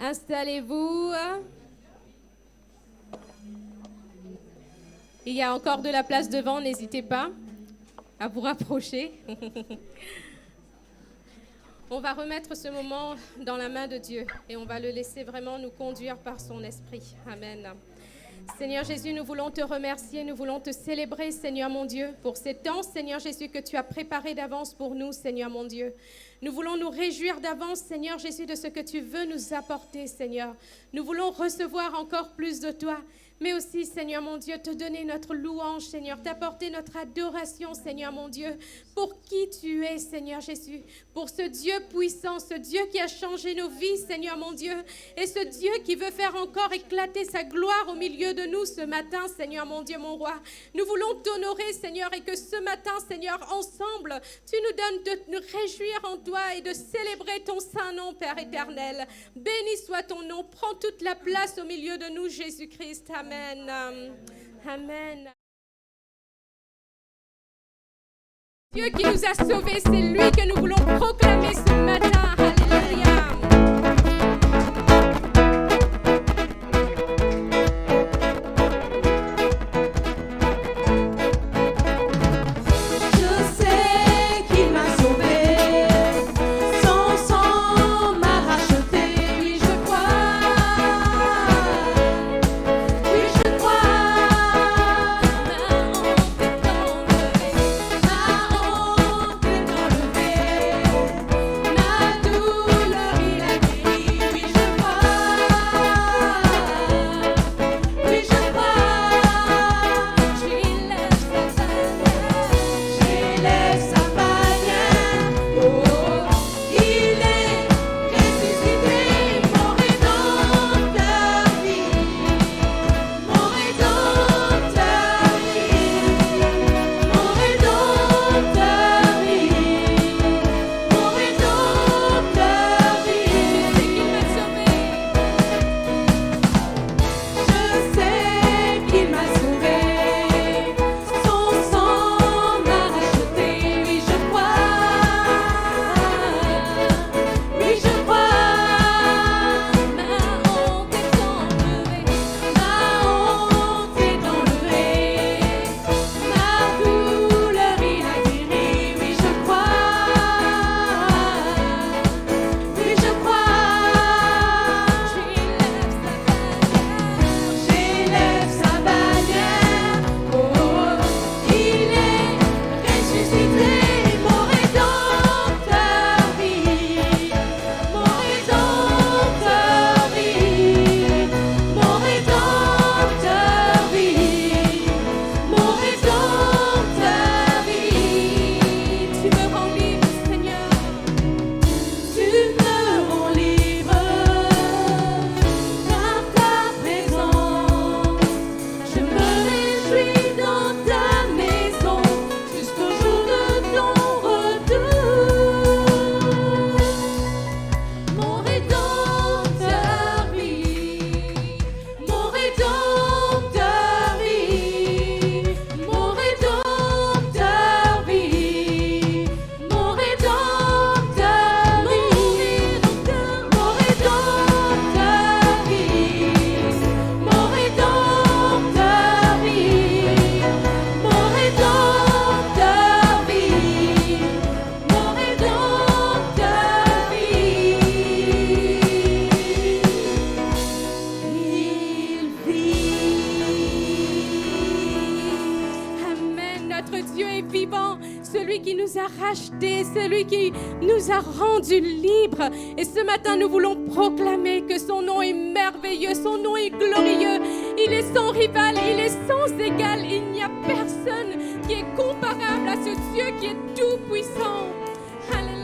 Installez-vous. Il y a encore de la place devant, n'hésitez pas à vous rapprocher. On va remettre ce moment dans la main de Dieu et on va le laisser vraiment nous conduire par son esprit. Amen. Seigneur Jésus, nous voulons te remercier, nous voulons te célébrer, Seigneur mon Dieu, pour ces temps, Seigneur Jésus, que tu as préparé d'avance pour nous, Seigneur mon Dieu. Nous voulons nous réjouir d'avance, Seigneur Jésus, de ce que tu veux nous apporter, Seigneur. Nous voulons recevoir encore plus de toi, mais aussi, Seigneur mon Dieu, te donner notre louange, Seigneur, t'apporter notre adoration, Seigneur mon Dieu, pour qui tu es, Seigneur Jésus, pour ce Dieu puissant, ce Dieu qui a changé nos vies, Seigneur mon Dieu, et ce Dieu qui veut faire encore éclater sa gloire au milieu de nous ce matin, Seigneur mon Dieu, mon roi. Nous voulons t'honorer, Seigneur, et que ce matin, Seigneur, ensemble, tu nous donnes de nous réjouir en toi et de célébrer ton saint nom, Père éternel. Béni soit ton nom, prends toute la place au milieu de nous, Jésus-Christ. Amen. Amen. Dieu qui nous a sauvés, c'est lui que nous voulons proclamer ce matin. Alléluia. Et ce matin, nous voulons proclamer que son nom est merveilleux, son nom est glorieux, il est sans rival, il est sans égal, il n'y a personne qui est comparable à ce Dieu qui est tout puissant. Alléluia.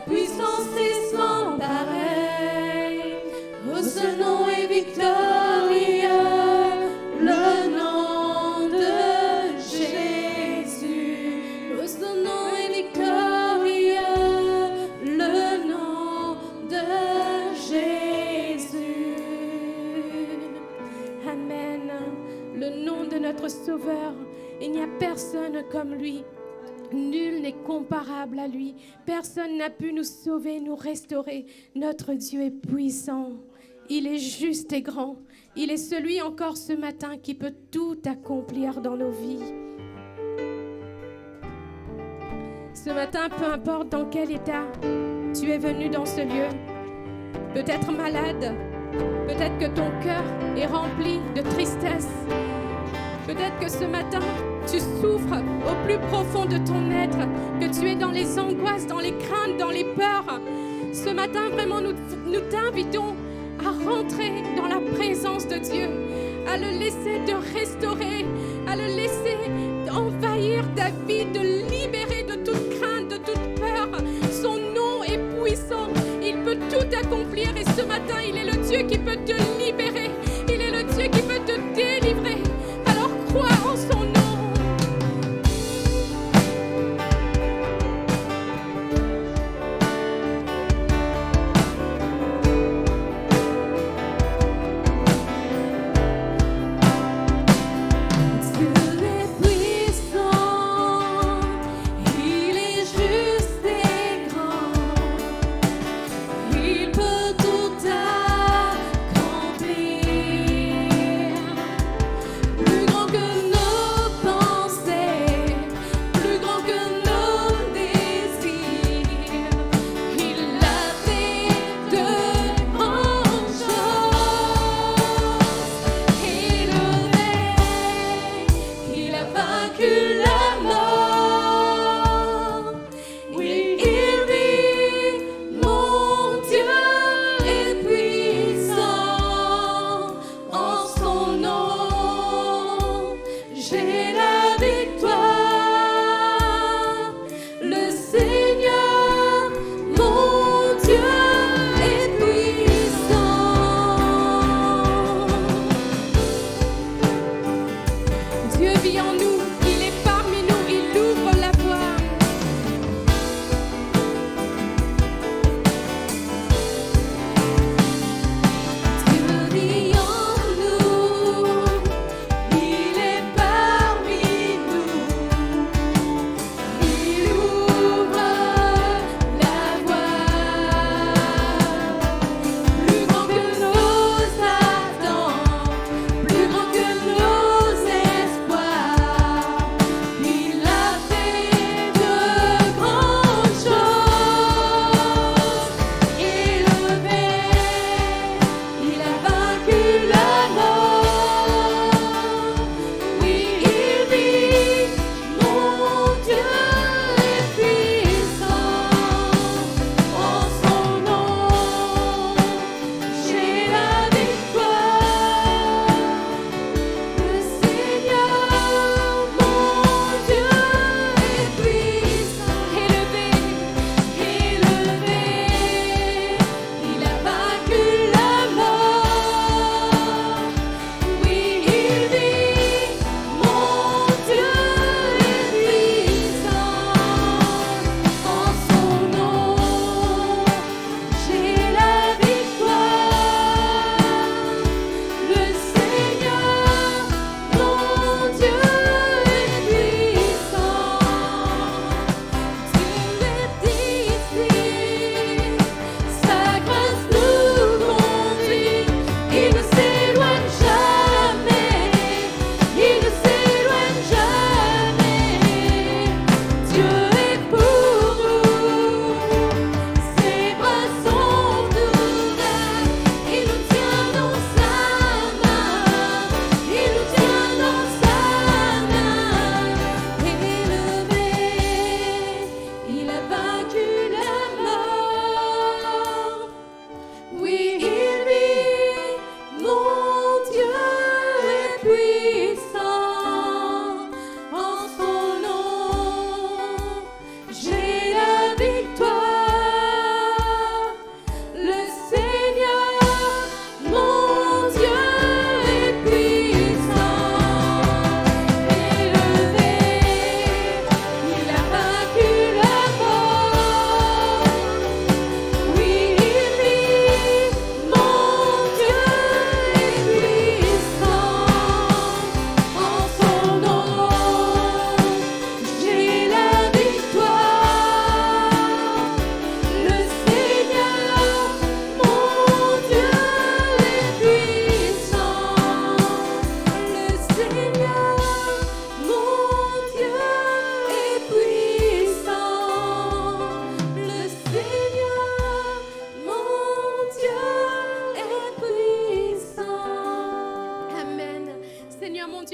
puissance est sans pareil. Oh, ce nom est victorieux, le nom de Jésus. Oh, ce nom est victorieux, le nom de Jésus. Amen. Le nom de notre Sauveur, il n'y a personne comme lui. Nul n'est comparable à lui. Personne n'a pu nous sauver, nous restaurer. Notre Dieu est puissant. Il est juste et grand. Il est celui encore ce matin qui peut tout accomplir dans nos vies. Ce matin, peu importe dans quel état tu es venu dans ce lieu, peut-être malade, peut-être que ton cœur est rempli de tristesse, peut-être que ce matin, tu souffres au plus profond de ton être, que tu es dans les angoisses, dans les craintes, dans les peurs. Ce matin, vraiment, nous t'invitons à rentrer dans la présence de Dieu, à le laisser te restaurer, à le laisser envahir ta vie, de libérer de toute crainte, de toute peur. Son nom est puissant, il peut tout accomplir et ce matin, il est le Dieu qui peut te libérer, il est le Dieu qui peut te délivrer. Alors crois en son nom. Il peut tout accomplir.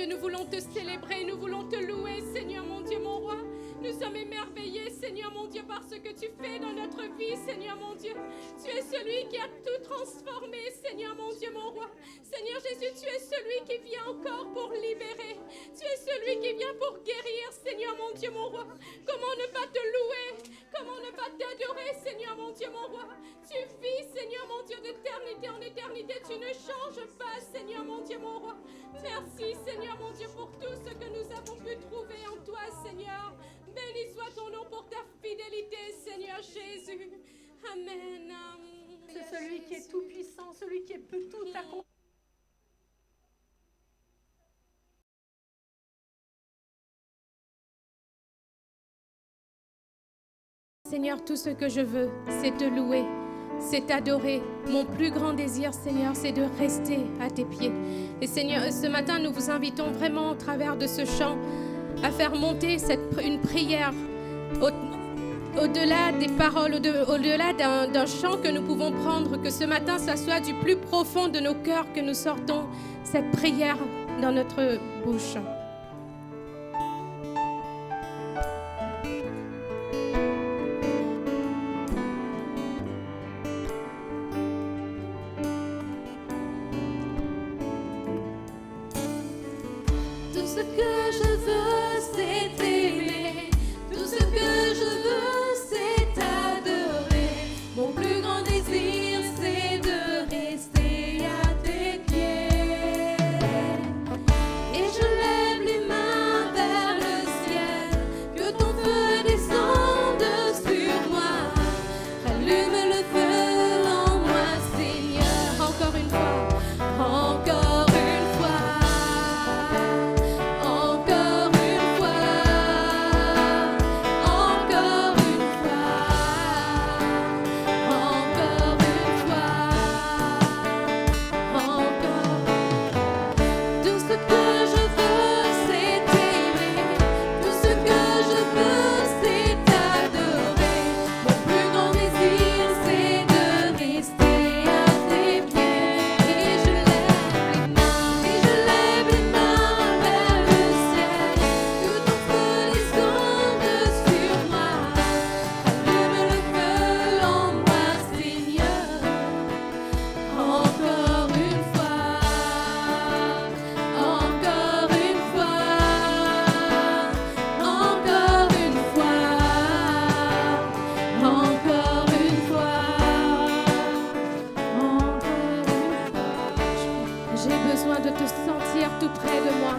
Dieu, nous voulons te célébrer, nous voulons te louer, Seigneur mon Dieu, mon roi. Nous sommes émerveillés, Seigneur mon Dieu, par ce que tu fais dans notre vie, Seigneur mon Dieu. Tu es celui qui a tout transformé, Seigneur mon Dieu, mon roi. Seigneur Jésus, tu es celui qui vient encore pour libérer. Tu es celui qui vient pour guérir, Seigneur mon Dieu, mon roi. Comment ne pas te louer? Comment ne pas t'adorer, Seigneur mon Dieu, mon roi? Tu vis, Seigneur mon Dieu, d'éternité en éternité. Tu ne changes pas, Seigneur mon Dieu, mon roi. Merci, Seigneur mon Dieu, pour tout ce que nous avons pu trouver en toi, Seigneur. Béni soit ton nom pour ta fidélité, Seigneur Jésus. Amen. C'est celui qui est tout puissant, celui qui peut tout accomplir. Seigneur, tout ce que je veux, c'est te louer, c'est t'adorer. Mon plus grand désir, Seigneur, c'est de rester à tes pieds. Et Seigneur, ce matin, nous vous invitons vraiment au travers de ce chant à faire monter une prière au-delà des paroles, au-delà d'un chant que nous pouvons prendre, que ce matin, ça soit du plus profond de nos cœurs que nous sortons cette prière dans notre bouche. Tout ce que je veux, c'est t'aimer. Tout ce que je veux, c'est t'adorer. Mon plus grand désir, c'est de rester à tes pieds. Et je lève les mains vers le ciel. Que ton feu descende sur moi. Rallume le feu en moi, Seigneur. Encore une fois. Encore une fois. Encore une fois. Encore une fois. Encore une fois. Encore. Tout ce que je veux, c'est t'aimer. Tout ce que je veux, c'est t'adorer. Mon plus grand désir, c'est de rester à tes pieds. Et je lève les mains vers le ciel. Que ton feu descende sur moi. Allume le feu en moi, Seigneur. Encore une fois. Encore une fois. Encore une fois. Encore une fois. J'ai besoin de te sentir tout près de moi.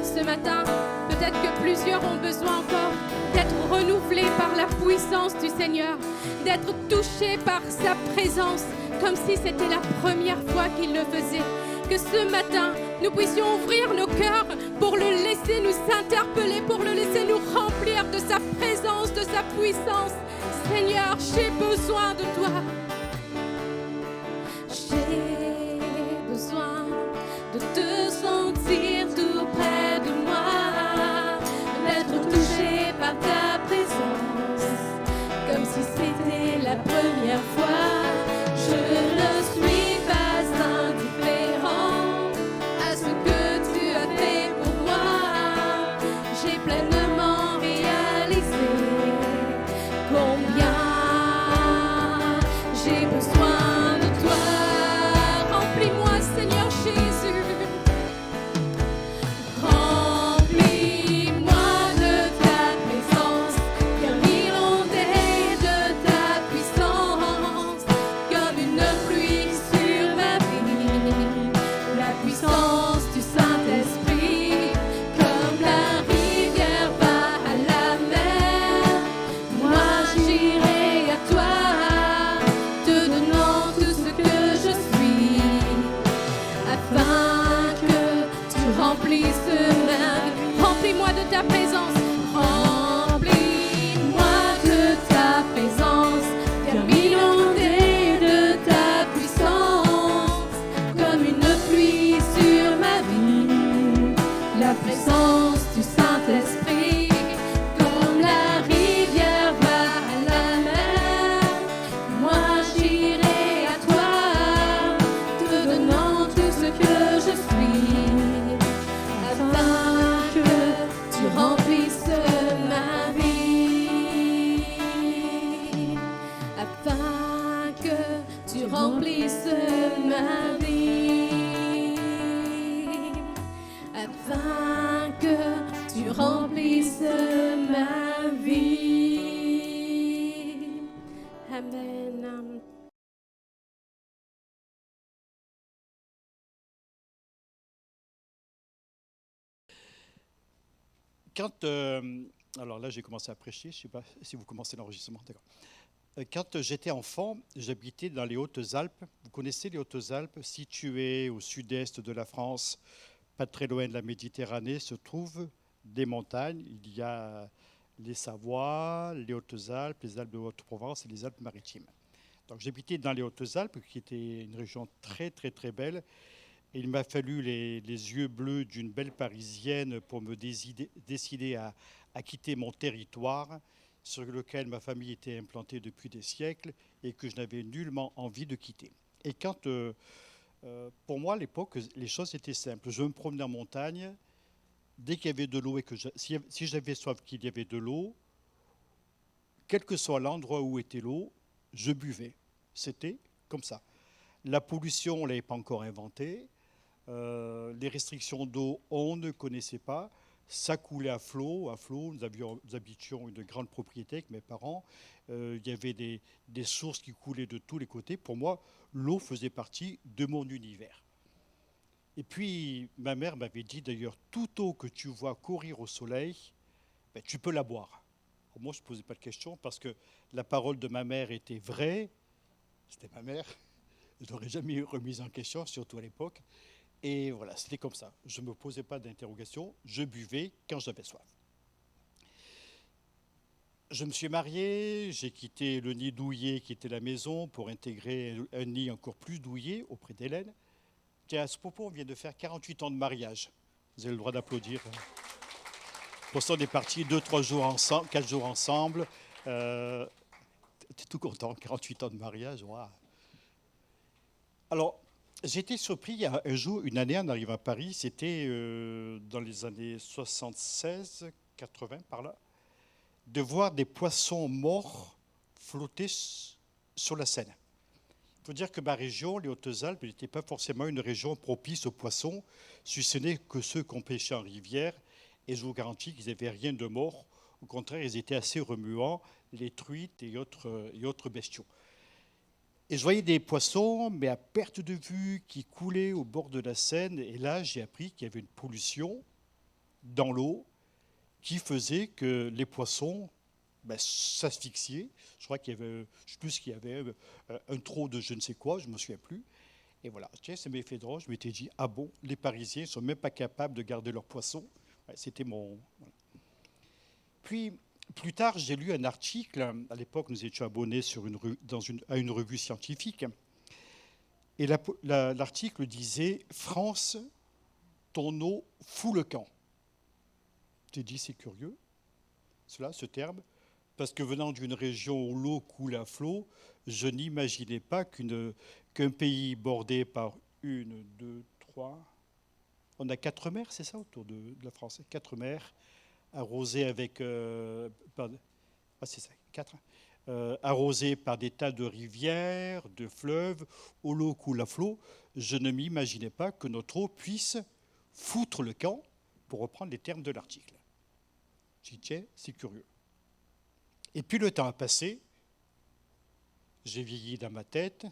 Ce matin, peut-être que plusieurs ont besoin encore d'être renouvelés par la puissance du Seigneur, d'être touchés par sa présence, comme si c'était la première fois qu'il le faisait. Que ce matin, nous puissions ouvrir nos cœurs pour le laisser nous interpeller, pour le laisser nous remplir de sa présence, de sa puissance. Seigneur, j'ai besoin de toi. J'ai besoin de te sentir tout près de moi, d'être touché par ta présence, comme si c'était la première fois. Je ne suis pas indifférent à ce que tu as fait pour moi. J'ai pleinement réalisé combien Alors là, j'ai commencé à prêcher, je ne sais pas si vous commencez l'enregistrement, d'accord. Quand j'étais enfant, j'habitais dans les Hautes-Alpes. Vous connaissez les Hautes-Alpes, situées au sud-est de la France, pas très loin de la Méditerranée, se trouvent des montagnes. Il y a les Savoies, les Hautes-Alpes, les Alpes de Haute-Provence et les Alpes-Maritimes. Donc j'habitais dans les Hautes-Alpes, qui était une région très très très belle. Et il m'a fallu les yeux bleus d'une belle Parisienne pour me décider à quitter mon territoire sur lequel ma famille était implantée depuis des siècles et que je n'avais nullement envie de quitter. Et pour moi, à l'époque, les choses étaient simples. Je me promenais en montagne, dès qu'il y avait de l'eau et si j'avais soif qu'il y avait de l'eau, quel que soit l'endroit où était l'eau, je buvais. C'était comme ça. La pollution, on ne l'avait pas encore inventée. Les restrictions d'eau, on ne connaissait pas. Ça coulait à flot. Nous habitions une grande propriété avec mes parents. Il y avait des sources qui coulaient de tous les côtés. Pour moi, l'eau faisait partie de mon univers. Et puis, ma mère m'avait dit d'ailleurs, toute eau que tu vois courir au soleil, ben, tu peux la boire. Alors moi, je ne posais pas de questions parce que la parole de ma mère était vraie. C'était ma mère. Je n'aurais jamais remise en question, surtout à l'époque. Et voilà, c'était comme ça. Je ne me posais pas d'interrogation, je buvais quand j'avais soif. Je me suis marié, j'ai quitté le nid douillet qui était la maison pour intégrer un nid encore plus douillet auprès d'Hélène. Tiens, à ce propos, on vient de faire 48 ans de mariage. Vous avez le droit d'applaudir. Pour ça, on est partis 2-3 jours ensemble, 4 jours ensemble. T'es tout content, 48 ans de mariage, waouh. Alors, j'ai été surpris un jour, une année, en arrivant à Paris, c'était dans les années 76, 80, par là, de voir des poissons morts flotter sur la Seine. Il faut dire que ma région, les Hautes-Alpes, n'était pas forcément une région propice aux poissons, si ce n'est que ceux qu'on pêchait en rivière, et je vous garantis qu'ils n'avaient rien de mort. Au contraire, ils étaient assez remuants, les truites et autres bestiaux. Et je voyais des poissons, mais à perte de vue, qui coulaient au bord de la Seine. Et là, j'ai appris qu'il y avait une pollution dans l'eau qui faisait que les poissons s'asphyxiaient. Je crois qu'il y avait, je ne sais plus qu'il y avait un trop de je ne sais quoi, je ne me souviens plus. Et voilà, tiens, ça m'a fait drôle. Je m'étais dit, ah bon, les Parisiens ne sont même pas capables de garder leurs poissons. Ouais, c'était mon... Voilà. Puis, plus tard, j'ai lu un article. À l'époque, nous étions abonnés à une revue scientifique. Et l'article disait « France, ton eau fout le camp ». J'ai dit, c'est curieux, ce terme, parce que venant d'une région où l'eau coule à flot, je n'imaginais pas qu'un pays bordé par 1, 2, 3... On a 4 mers, c'est ça, autour de la France, 4 mers, arrosé avec c'est ça, 4, arrosé par des tas de rivières, de fleuves, où l'eau coule à flot, je ne m'imaginais pas que notre eau puisse foutre le camp, pour reprendre les termes de l'article. J'ai dit, tiens, c'est curieux. Et puis le temps a passé, j'ai vieilli dans ma tête,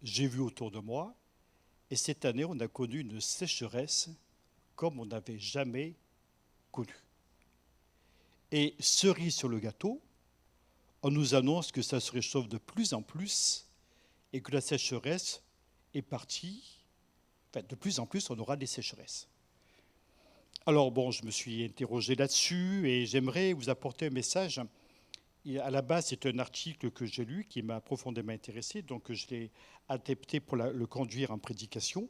j'ai vu autour de moi, et cette année, on a connu une sécheresse comme on n'avait jamais connu. Et cerise sur le gâteau, on nous annonce que ça se réchauffe de plus en plus et que la sécheresse est partie. Enfin, de plus en plus, on aura des sécheresses. Alors bon, je me suis interrogé là-dessus et j'aimerais vous apporter un message. Et à la base, c'est un article que j'ai lu qui m'a profondément intéressé, donc je l'ai adapté pour le conduire en prédication.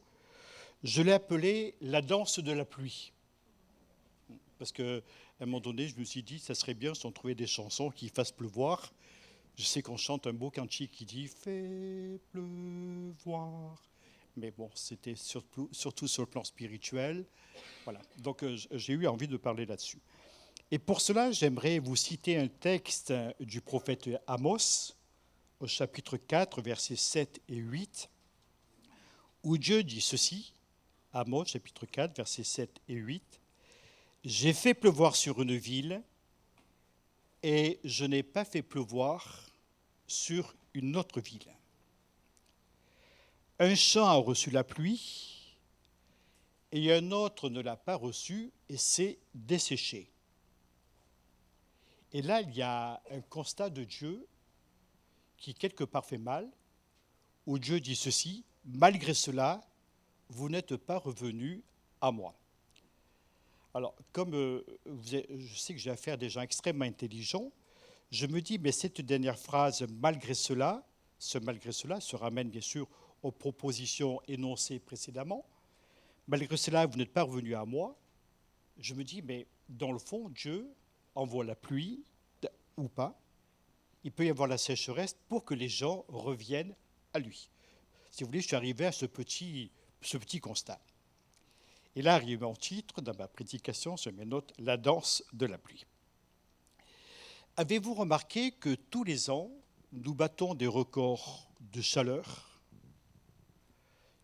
Je l'ai appelé « La danse de la pluie ». Parce qu'à un moment donné, je me suis dit, ça serait bien si on trouvait des chansons qui fassent pleuvoir. Je sais qu'on chante un beau cantique qui dit « Fais pleuvoir ». Mais bon, c'était surtout sur le plan spirituel. Voilà. Donc j'ai eu envie de parler là-dessus. Et pour cela, j'aimerais vous citer un texte du prophète Amos, au chapitre 4, versets 7 et 8, où Dieu dit ceci, Amos, chapitre 4, versets 7 et 8, « J'ai fait pleuvoir sur une ville et je n'ai pas fait pleuvoir sur une autre ville. Un champ a reçu la pluie et un autre ne l'a pas reçue et s'est desséché. Et là, il y a un constat de Dieu qui quelque part fait mal, où Dieu dit ceci, malgré cela, vous n'êtes pas revenus à moi. Alors, comme je sais que j'ai affaire à des gens extrêmement intelligents, je me dis, mais cette dernière phrase, malgré cela, ce malgré cela se ramène bien sûr aux propositions énoncées précédemment. Malgré cela, vous n'êtes pas revenus à moi. Je me dis, mais dans le fond, Dieu envoie la pluie ou pas. Il peut y avoir la sécheresse pour que les gens reviennent à lui. Si vous voulez, je suis arrivé à ce petit constat. Et là arrive mon titre, dans ma prédication, sur mes notes, la danse de la pluie. Avez-vous remarqué que tous les ans, nous battons des records de chaleur,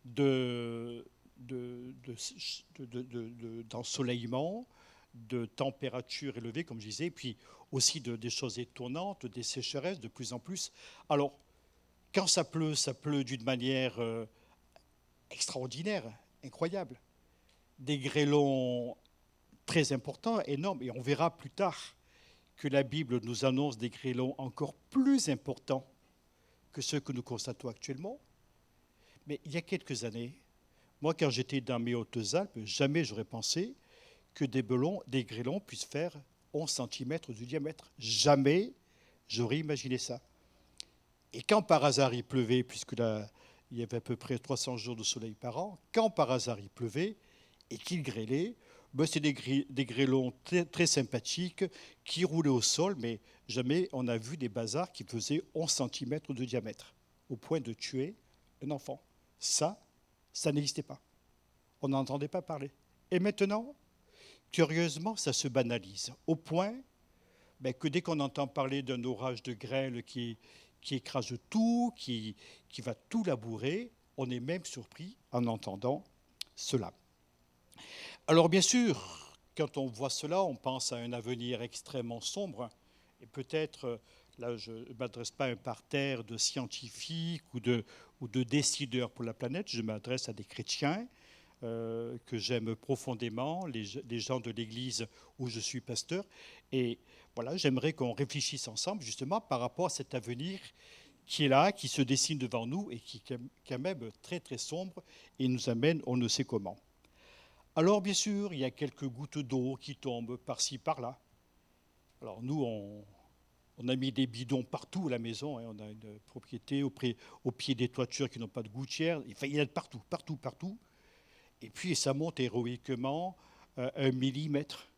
d'ensoleillement, de température élevée, comme je disais, puis aussi des choses étonnantes, des sécheresses de plus en plus. Alors, quand ça pleut d'une manière extraordinaire, incroyable. Des grêlons très importants, énormes, et on verra plus tard que la Bible nous annonce des grêlons encore plus importants que ceux que nous constatons actuellement. Mais il y a quelques années, moi quand j'étais dans mes Hautes-Alpes, jamais j'aurais pensé que des grêlons puissent faire 11 cm de diamètre. Jamais j'aurais imaginé ça. Et quand par hasard il pleuvait, puisque là, il y avait à peu près 300 jours de soleil par an, quand par hasard il pleuvait et qu'il grêlait, c'est des grêlons très, très sympathiques qui roulaient au sol, mais jamais on a vu des bazars qui faisaient 11 cm de diamètre, au point de tuer un enfant. Ça n'existait pas. On n'entendait pas parler. Et maintenant, curieusement, ça se banalise, au point que dès qu'on entend parler d'un orage de grêle qui écrase tout, qui va tout labourer, on est même surpris en entendant cela. Alors bien sûr, quand on voit cela, on pense à un avenir extrêmement sombre. Et peut-être, là je ne m'adresse pas à un parterre de scientifiques ou de décideurs pour la planète, je m'adresse à des chrétiens que j'aime profondément, les gens de l'église où je suis pasteur. Et voilà, j'aimerais qu'on réfléchisse ensemble justement par rapport à cet avenir qui est là, qui se dessine devant nous et qui est quand même très très sombre et nous amène on ne sait comment. Alors bien sûr, il y a quelques gouttes d'eau qui tombent par-ci, par-là. Alors nous, on a mis des bidons partout à la maison, hein. On a une propriété au pied des toitures qui n'ont pas de gouttière. Enfin, il y en a partout, partout, partout. Et puis ça monte héroïquement 1 millimètre.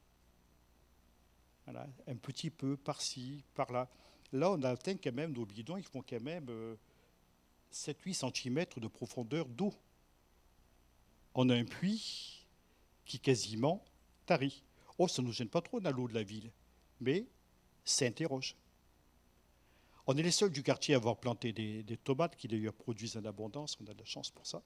Voilà, un petit peu par-ci, par-là. Là, on atteint quand même, nos bidons, ils font quand même 7-8 cm de profondeur d'eau. On a un puits qui quasiment tarit. Oh, ça ne nous gêne pas trop dans l'eau de la ville, mais ça interroge. On est les seuls du quartier à avoir planté des tomates qui d'ailleurs produisent en abondance, on a de la chance pour ça.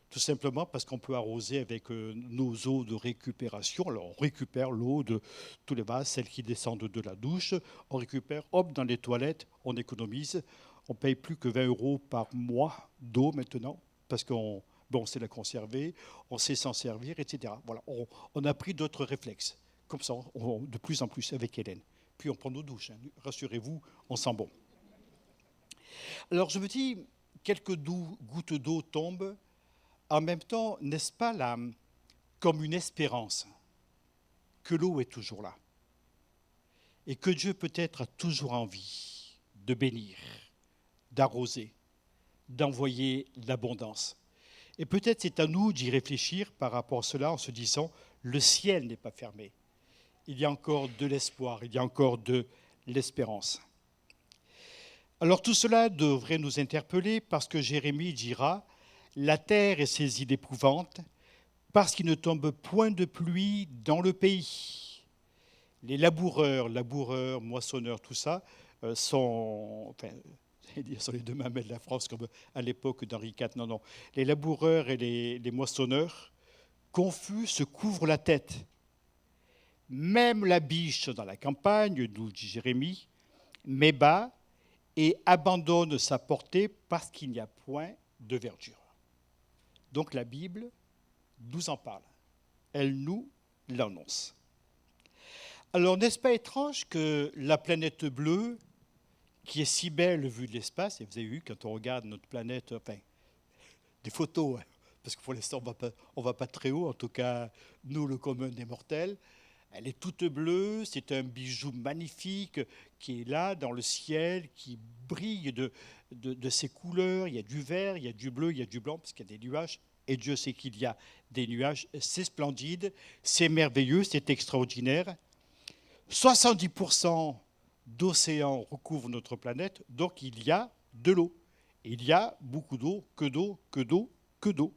Tout simplement parce qu'on peut arroser avec nos eaux de récupération. Alors on récupère l'eau de tous les vases, celles qui descendent de la douche, on récupère, hop, dans les toilettes, on économise. On ne paye plus que 20 € par mois d'eau maintenant, parce qu'on sait la conserver, on sait s'en servir, etc. Voilà, on a pris d'autres réflexes, comme ça, de plus en plus avec Hélène. Puis on prend nos douches, hein. Rassurez-vous, on sent bon. Alors je me dis, quelques gouttes d'eau tombent. En même temps, n'est-ce pas là, comme une espérance que l'eau est toujours là et que Dieu peut-être a toujours envie de bénir, d'arroser, d'envoyer l'abondance. Et peut-être c'est à nous d'y réfléchir par rapport à cela en se disant, le ciel n'est pas fermé. Il y a encore de l'espoir, il y a encore de l'espérance. Alors tout cela devrait nous interpeller parce que Jérémie dira, la terre est saisie d'épouvante parce qu'il ne tombe point de pluie dans le pays. Les laboureurs, moissonneurs, tout ça, sont les deux mamelles de la France, comme à l'époque d'Henri IV. Non. Les laboureurs et les moissonneurs, confus, se couvrent la tête. Même la biche dans la campagne, nous dit Jérémie, met bas et abandonne sa portée parce qu'il n'y a point de verdure. Donc la Bible nous en parle. Elle nous l'annonce. Alors, n'est-ce pas étrange que la planète bleue, qui est si belle vue de l'espace, et vous avez vu, quand on regarde notre planète, enfin, des photos, hein, parce que pour l'instant, on va pas très haut, en tout cas, nous, le commun des mortels, elle est toute bleue, c'est un bijou magnifique qui est là dans le ciel, qui brille de ses couleurs. Il y a du vert, il y a du bleu, il y a du blanc, parce qu'il y a des nuages. Et Dieu sait qu'il y a des nuages. C'est splendide, c'est merveilleux, c'est extraordinaire. 70% d'océans recouvrent notre planète, donc il y a de l'eau. Il y a beaucoup d'eau, que d'eau, que d'eau, que d'eau.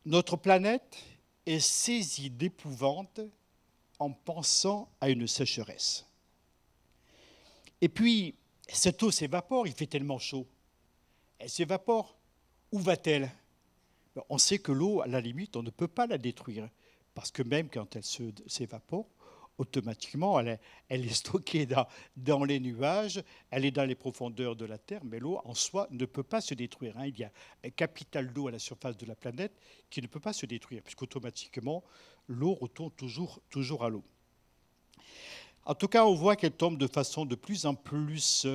Notre planète est saisie d'épouvante en pensant à une sécheresse. Et puis, cette eau s'évapore, il fait tellement chaud. Elle s'évapore. Où va-t-elle? On sait que l'eau, à la limite, on ne peut pas la détruire. Parce que même quand elle s'évapore, automatiquement, elle est stockée dans les nuages, elle est dans les profondeurs de la Terre, mais l'eau en soi ne peut pas se détruire. Il y a un capital d'eau à la surface de la planète qui ne peut pas se détruire, puisqu'automatiquement, l'eau retourne toujours à l'eau. En tout cas, on voit qu'elle tombe de façon de plus en plus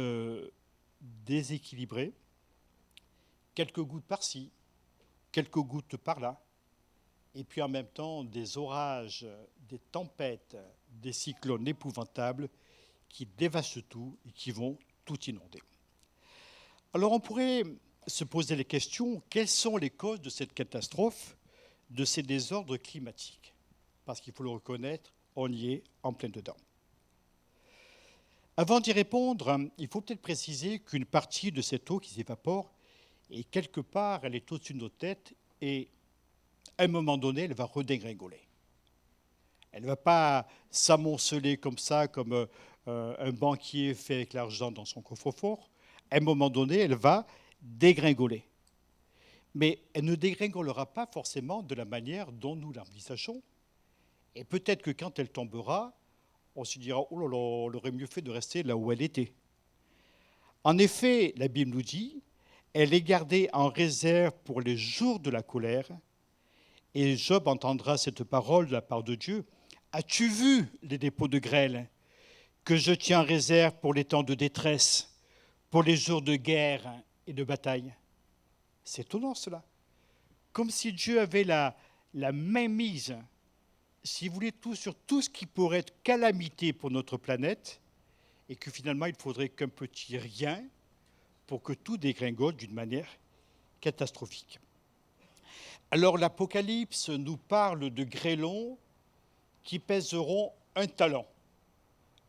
déséquilibrée. Quelques gouttes par-ci, quelques gouttes par-là. Et puis en même temps, des orages, des tempêtes, des cyclones épouvantables qui dévastent tout et qui vont tout inonder. Alors on pourrait se poser les questions, quelles sont les causes de cette catastrophe, de ces désordres climatiques? Parce qu'il faut le reconnaître, on y est en plein dedans. Avant d'y répondre, il faut peut-être préciser qu'une partie de cette eau qui s'évapore, et quelque part, elle est au-dessus de nos têtes, et à un moment donné, elle va redégringoler. Elle ne va pas s'amonceler comme ça, comme un banquier fait avec l'argent dans son coffre-fort. À un moment donné, elle va dégringoler. Mais elle ne dégringolera pas forcément de la manière dont nous l'envisageons. Et peut-être que quand elle tombera, on se dira « Oh là là, on aurait mieux fait de rester là où elle était ». En effet, la Bible nous dit « Elle est gardée en réserve pour les jours de la colère ». Et Job entendra cette parole de la part de Dieu. « As-tu vu les dépôts de grêle que je tiens en réserve pour les temps de détresse, pour les jours de guerre et de bataille ?» C'est étonnant cela. Comme si Dieu avait la main mise, si vous voulez, sur tout ce qui pourrait être calamité pour notre planète, et que finalement il faudrait qu'un petit rien pour que tout dégringole d'une manière catastrophique. Alors l'Apocalypse nous parle de grêlons qui pèseront un talent.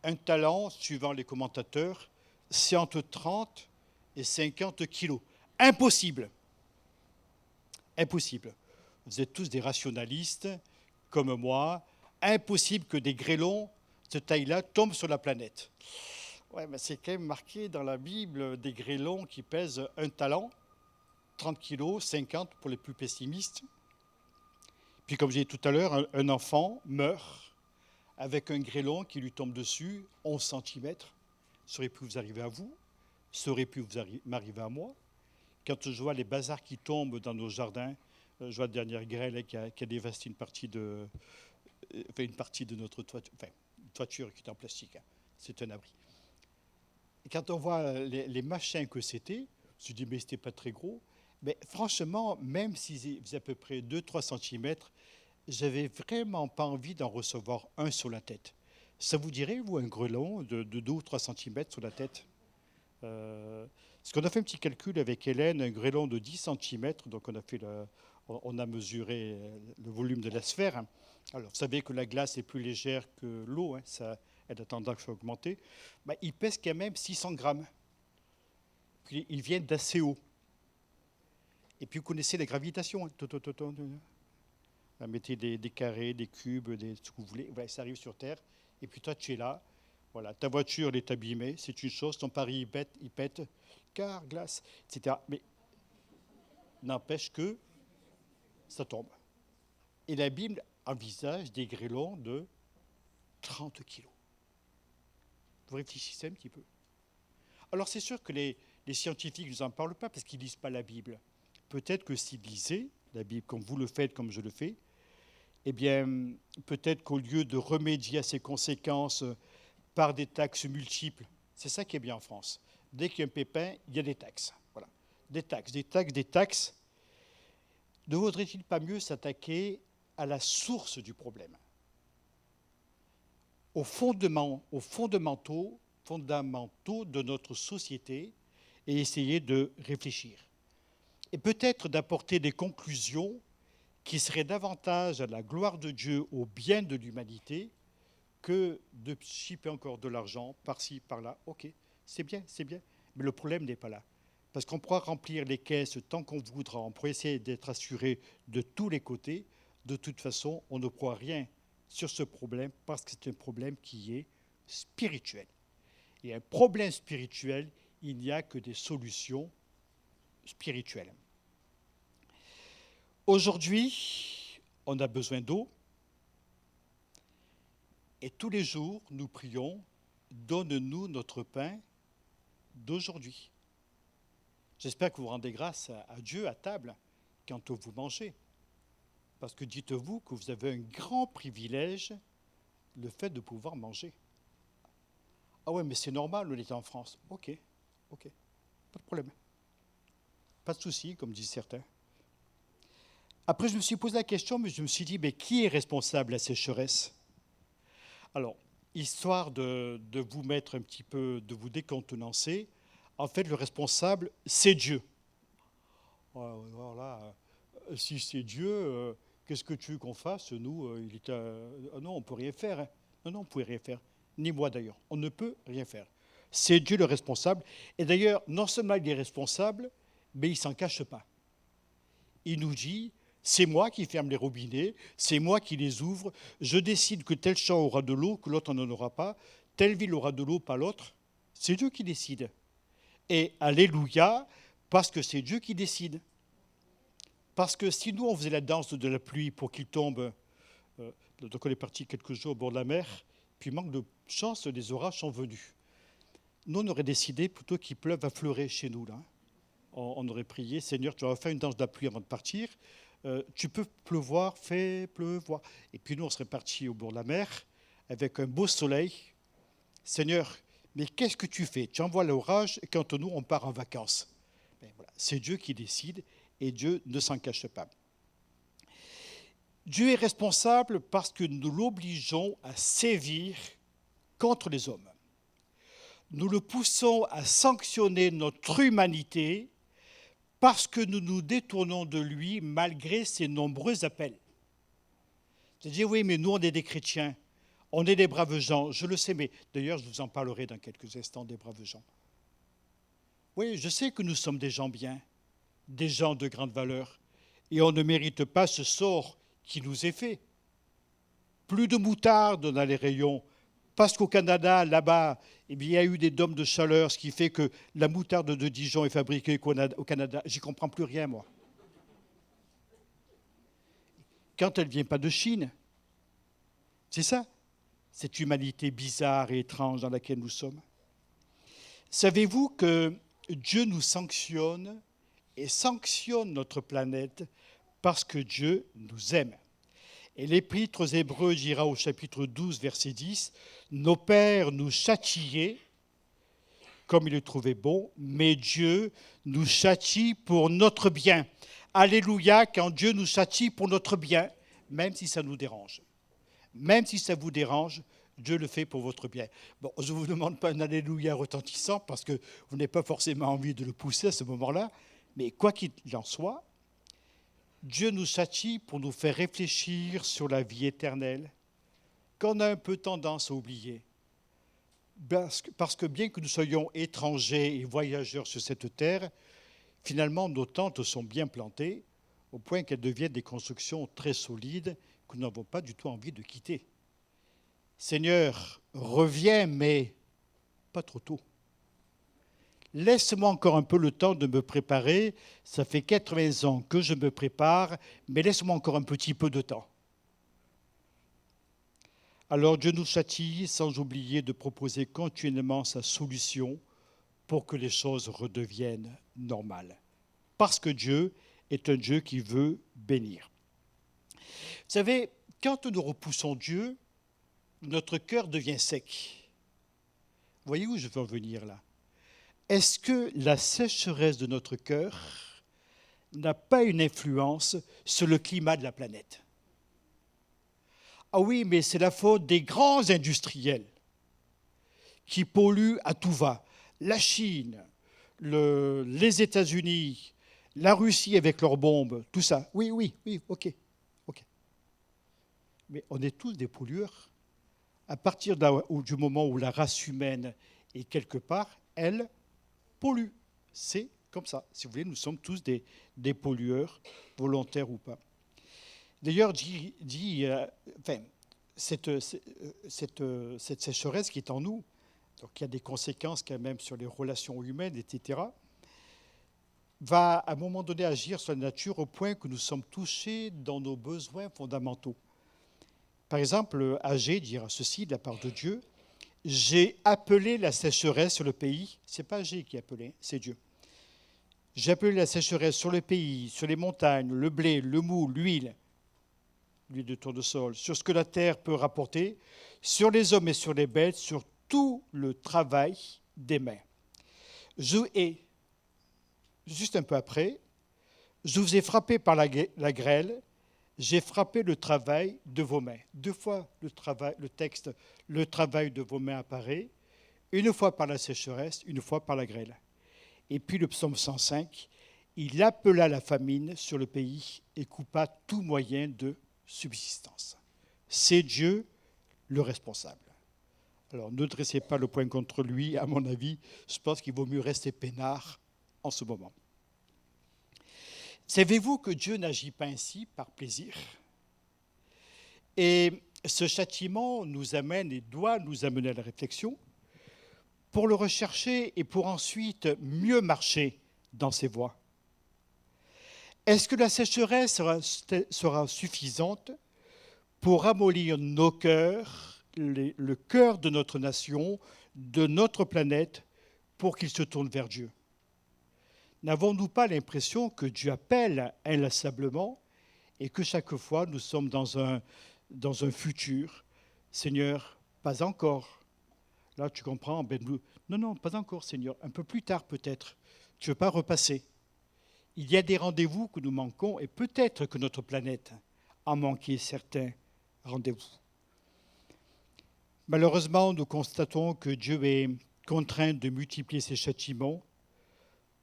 Un talent, suivant les commentateurs, c'est entre 30 et 50 kilos. Impossible. Impossible. Vous êtes tous des rationalistes, comme moi. Impossible que des grêlons de cette taille-là tombent sur la planète. Ouais, mais c'est quand même marqué dans la Bible des grêlons qui pèsent un talent, 30 kilos, 50 pour les plus pessimistes. Puis comme j'ai dit tout à l'heure, un enfant meurt avec un grêlon qui lui tombe dessus, 11 cm. Ça aurait pu vous arriver à vous, ça aurait pu m'arriver à moi. Quand je vois les bazars qui tombent dans nos jardins, je vois la dernière grêle qui a dévasté une partie de notre toiture, enfin, une toiture qui est en plastique, hein. C'est un abri. Et quand on voit les machins que c'était, je me dis, mais c'était pas très gros. Mais franchement, même s'ils faisaient à peu près 2-3 cm, j'avais vraiment pas envie d'en recevoir un sur la tête. Ça vous dirait, vous, un grêlon de 2 ou 3 cm sur la tête? Parce qu'on a fait un petit calcul avec Hélène, un grêlon de 10 cm, donc on a mesuré le volume de la sphère. Alors, vous savez que la glace est plus légère que l'eau, hein, elle a tendance à augmenter. Ben, il pèse quand même 600 grammes. Puis, ils viennent d'assez haut. Et puis, vous connaissez la gravitation. Hein. Vous mettez des carrés, des cubes, ce que vous voulez. Ouais, ça arrive sur Terre. Et puis, toi, tu es là. Voilà, ta voiture, elle est abîmée. C'est une chose. Ton pari, il pète. Car, glace, etc. Mais n'empêche que ça tombe. Et la Bible envisage des grêlons de 30 kilos. Vous réfléchissez un petit peu. Alors c'est sûr que les scientifiques ne nous en parlent pas parce qu'ils ne lisent pas la Bible. Peut-être que s'ils lisaient la Bible comme vous le faites, comme je le fais, eh bien, peut-être qu'au lieu de remédier à ces conséquences par des taxes multiples, c'est ça qui est bien en France. Dès qu'il y a un pépin, il y a des taxes. Voilà. Des taxes, des taxes, des taxes. Ne vaudrait-il pas mieux s'attaquer à la source du problème, aux fondamentaux de notre société et essayer de réfléchir. Et peut-être d'apporter des conclusions qui seraient davantage à la gloire de Dieu, au bien de l'humanité, que de chipper encore de l'argent par-ci, par-là. Ok, c'est bien, mais le problème n'est pas là. Parce qu'on pourra remplir les caisses tant qu'on voudra, on pourra essayer d'être assuré de tous les côtés. De toute façon, on ne pourra rien sur ce problème parce que c'est un problème qui est spirituel. Et un problème spirituel, il n'y a que des solutions spirituelles. Aujourd'hui, on a besoin d'eau. Et tous les jours, nous prions, donne-nous notre pain d'aujourd'hui. J'espère que vous rendez grâce à Dieu à table quand vous mangez. Parce que dites-vous que vous avez un grand privilège, le fait de pouvoir manger. Ah ouais, mais c'est normal, on est en France. Ok, pas de problème. Pas de souci, comme disent certains. Après, je me suis posé la question, mais je me suis dit, mais qui est responsable de la sécheresse ? Alors, histoire de vous mettre un petit peu, de vous décontenancer, en fait, le responsable, c'est Dieu. Voilà, si c'est Dieu, qu'est-ce que tu veux qu'on fasse ? Nous, non, on ne peut rien faire. Hein. Non, on ne peut rien faire. Ni moi d'ailleurs. On ne peut rien faire. C'est Dieu le responsable. Et d'ailleurs, non seulement il est responsable, mais il ne s'en cache pas. Il nous dit, c'est moi qui ferme les robinets, c'est moi qui les ouvre, je décide que tel champ aura de l'eau, que l'autre n'en aura pas, telle ville aura de l'eau, pas l'autre. C'est Dieu qui décide. Et alléluia, parce que c'est Dieu qui décide. Parce que si nous, on faisait la danse de la pluie pour qu'il tombe, donc on est parti quelques jours au bord de la mer, puis manque de chance, les orages sont venus. Nous, on aurait décidé plutôt qu'il pleuve à fleurer chez nous. Là. On aurait prié, Seigneur, tu aurais fait une danse de la pluie avant de partir, tu peux pleuvoir, fais pleuvoir. Et puis nous, on serait partis au bord de la mer avec un beau soleil. Seigneur, mais qu'est-ce que tu fais ? Tu envoies l'orage et quand nous, on part en vacances. Ben voilà, c'est Dieu qui décide et Dieu ne s'en cache pas. Dieu est responsable parce que nous l'obligeons à sévir contre les hommes. Nous le poussons à sanctionner notre humanité parce que nous nous détournons de lui malgré ses nombreux appels. C'est-à-dire, oui, mais nous, on est des chrétiens, on est des braves gens, je le sais, mais d'ailleurs, je vous en parlerai dans quelques instants des braves gens. Oui, je sais que nous sommes des gens bien, des gens de grande valeur, et on ne mérite pas ce sort qui nous est fait. Plus de moutarde dans les rayons, parce qu'au Canada, là-bas, eh bien, il y a eu des dômes de chaleur, ce qui fait que la moutarde de Dijon est fabriquée au Canada. J'y comprends plus rien, moi. Quand elle ne vient pas de Chine, c'est ça, cette humanité bizarre et étrange dans laquelle nous sommes. Savez-vous que Dieu nous sanctionne et sanctionne notre planète parce que Dieu nous aime. Et l'Épître aux Hébreux dira au chapitre 12, verset 10, « Nos pères nous châtiaient comme il le trouvait bon, mais Dieu nous châtie pour notre bien. » Alléluia, quand Dieu nous châtie pour notre bien, même si ça nous dérange. Même si ça vous dérange, Dieu le fait pour votre bien. Bon, je ne vous demande pas un alléluia retentissant parce que vous n'avez pas forcément envie de le pousser à ce moment-là, mais quoi qu'il en soit, Dieu nous châtie pour nous faire réfléchir sur la vie éternelle, qu'on a un peu tendance à oublier. Parce que bien que nous soyons étrangers et voyageurs sur cette terre, finalement nos tentes sont bien plantées, au point qu'elles deviennent des constructions très solides que nous n'avons pas du tout envie de quitter. Seigneur, reviens, mais pas trop tôt. Laisse-moi encore un peu le temps de me préparer. Ça fait 80 ans que je me prépare, mais laisse-moi encore un petit peu de temps. Alors Dieu nous châtie sans oublier de proposer continuellement sa solution pour que les choses redeviennent normales. Parce que Dieu est un Dieu qui veut bénir. Vous savez, quand nous repoussons Dieu, notre cœur devient sec. Vous voyez où je veux en venir là? Est-ce que la sécheresse de notre cœur n'a pas une influence sur le climat de la planète? Ah oui, mais c'est la faute des grands industriels qui polluent à tout va. La Chine, les États-Unis, la Russie avec leurs bombes, tout ça. Oui, ok. Mais on est tous des pollueurs. À partir du moment où la race humaine est quelque part, elle pollue. C'est comme ça. Si vous voulez, nous sommes tous des pollueurs, volontaires ou pas. D'ailleurs, cette sécheresse qui est en nous, donc il y a des conséquences quand même sur les relations humaines, etc., va à un moment donné agir sur la nature au point que nous sommes touchés dans nos besoins fondamentaux. Par exemple, Agé dira ceci de la part de Dieu: j'ai appelé la sécheresse sur le pays. Ce n'est pas Agé qui a appelé, c'est Dieu. J'ai appelé la sécheresse sur le pays, sur les montagnes, le blé, le mou, l'huile de tournesol, sur ce que la terre peut rapporter, sur les hommes et sur les bêtes, sur tout le travail des mains. Juste un peu après, je vous ai frappé par la grêle, j'ai frappé le travail de vos mains. 2 fois le texte, le travail de vos mains apparaît, une fois par la sécheresse, une fois par la grêle. Et puis le psaume 105, il appela la famine sur le pays et coupa tout moyen de subsistance. C'est Dieu le responsable. Alors ne dressez pas le point contre lui, à mon avis, je pense qu'il vaut mieux rester peinard en ce moment. Savez-vous que Dieu n'agit pas ainsi par plaisir? Et ce châtiment nous amène et doit nous amener à la réflexion pour le rechercher et pour ensuite mieux marcher dans ses voies. Est-ce que la sécheresse sera suffisante pour ramollir nos cœurs, le cœur de notre nation, de notre planète, pour qu'il se tourne vers Dieu? N'avons-nous pas l'impression que Dieu appelle inlassablement et que chaque fois nous sommes dans un futur? Seigneur, pas encore. Là, tu comprends? Non, pas encore, Seigneur. Un peu plus tard, peut-être. Tu ne veux pas repasser. Il y a des rendez-vous que nous manquons et peut-être que notre planète a manqué certains rendez-vous. Malheureusement, nous constatons que Dieu est contraint de multiplier ses châtiments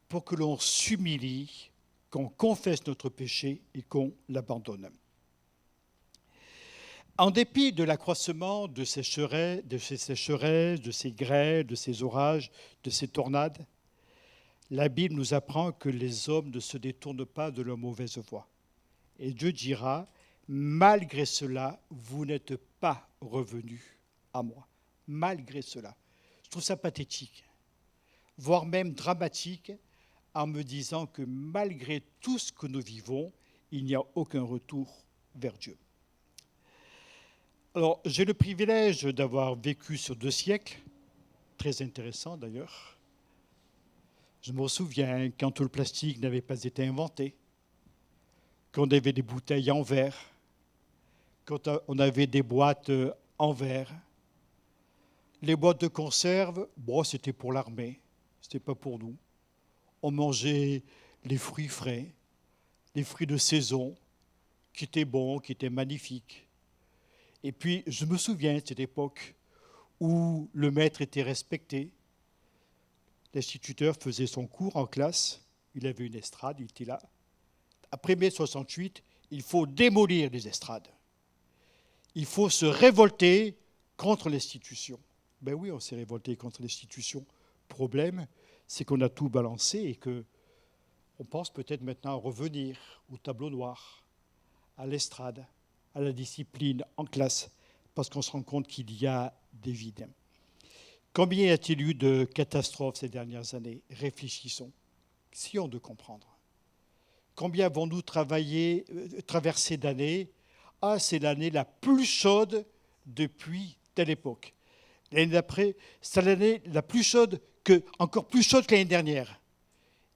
pour que l'on s'humilie, qu'on confesse notre péché et qu'on l'abandonne. En dépit de l'accroissement de ces sécheresses, de ces grêles, de ces orages, de ces tornades, la Bible nous apprend que les hommes ne se détournent pas de leur mauvaise voie. Et Dieu dira, malgré cela, vous n'êtes pas revenus à moi. Malgré cela. Je trouve ça pathétique, voire même dramatique, en me disant que malgré tout ce que nous vivons, il n'y a aucun retour vers Dieu. Alors, j'ai le privilège d'avoir vécu sur 2 siècles, très intéressant d'ailleurs. Je me souviens quand le plastique n'avait pas été inventé, quand on avait des bouteilles en verre, quand on avait des boîtes en verre. Les boîtes de conserve, c'était pour l'armée, ce n'était pas pour nous. On mangeait les fruits frais, les fruits de saison, qui étaient bons, qui étaient magnifiques. Et puis, je me souviens de cette époque où le maître était respecté. L'instituteur faisait son cours en classe, il avait une estrade, il était là. Après mai 68, il faut démolir les estrades. Il faut se révolter contre l'institution. Ben oui, on s'est révolté contre l'institution. Problème, c'est qu'on a tout balancé et qu'on pense peut-être maintenant à revenir au tableau noir, à l'estrade, à la discipline en classe, parce qu'on se rend compte qu'il y a des vides. Combien y a-t-il eu de catastrophes ces dernières années? Réfléchissons, essayons de comprendre. Combien avons-nous traversé d'années? Ah, c'est l'année la plus chaude depuis telle époque. L'année d'après, c'est l'année la plus chaude encore plus chaude que l'année dernière.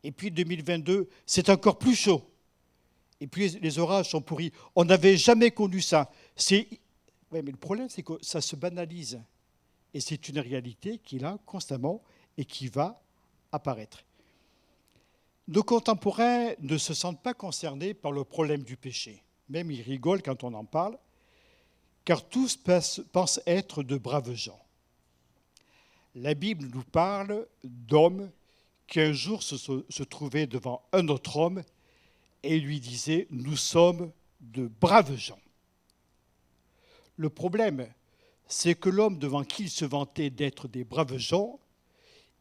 Et puis 2022, c'est encore plus chaud. Et puis les orages sont pourris. On n'avait jamais connu ça. Ouais, mais le problème, c'est que ça se banalise. Et c'est une réalité qui est là constamment et qui va apparaître. Nos contemporains ne se sentent pas concernés par le problème du péché. Même ils rigolent quand on en parle, car tous pensent être de braves gens. La Bible nous parle d'hommes qui un jour se trouvaient devant un autre homme et lui disaient « Nous sommes de braves gens ». Le problème, c'est que l'homme devant qui il se vantait d'être des braves gens,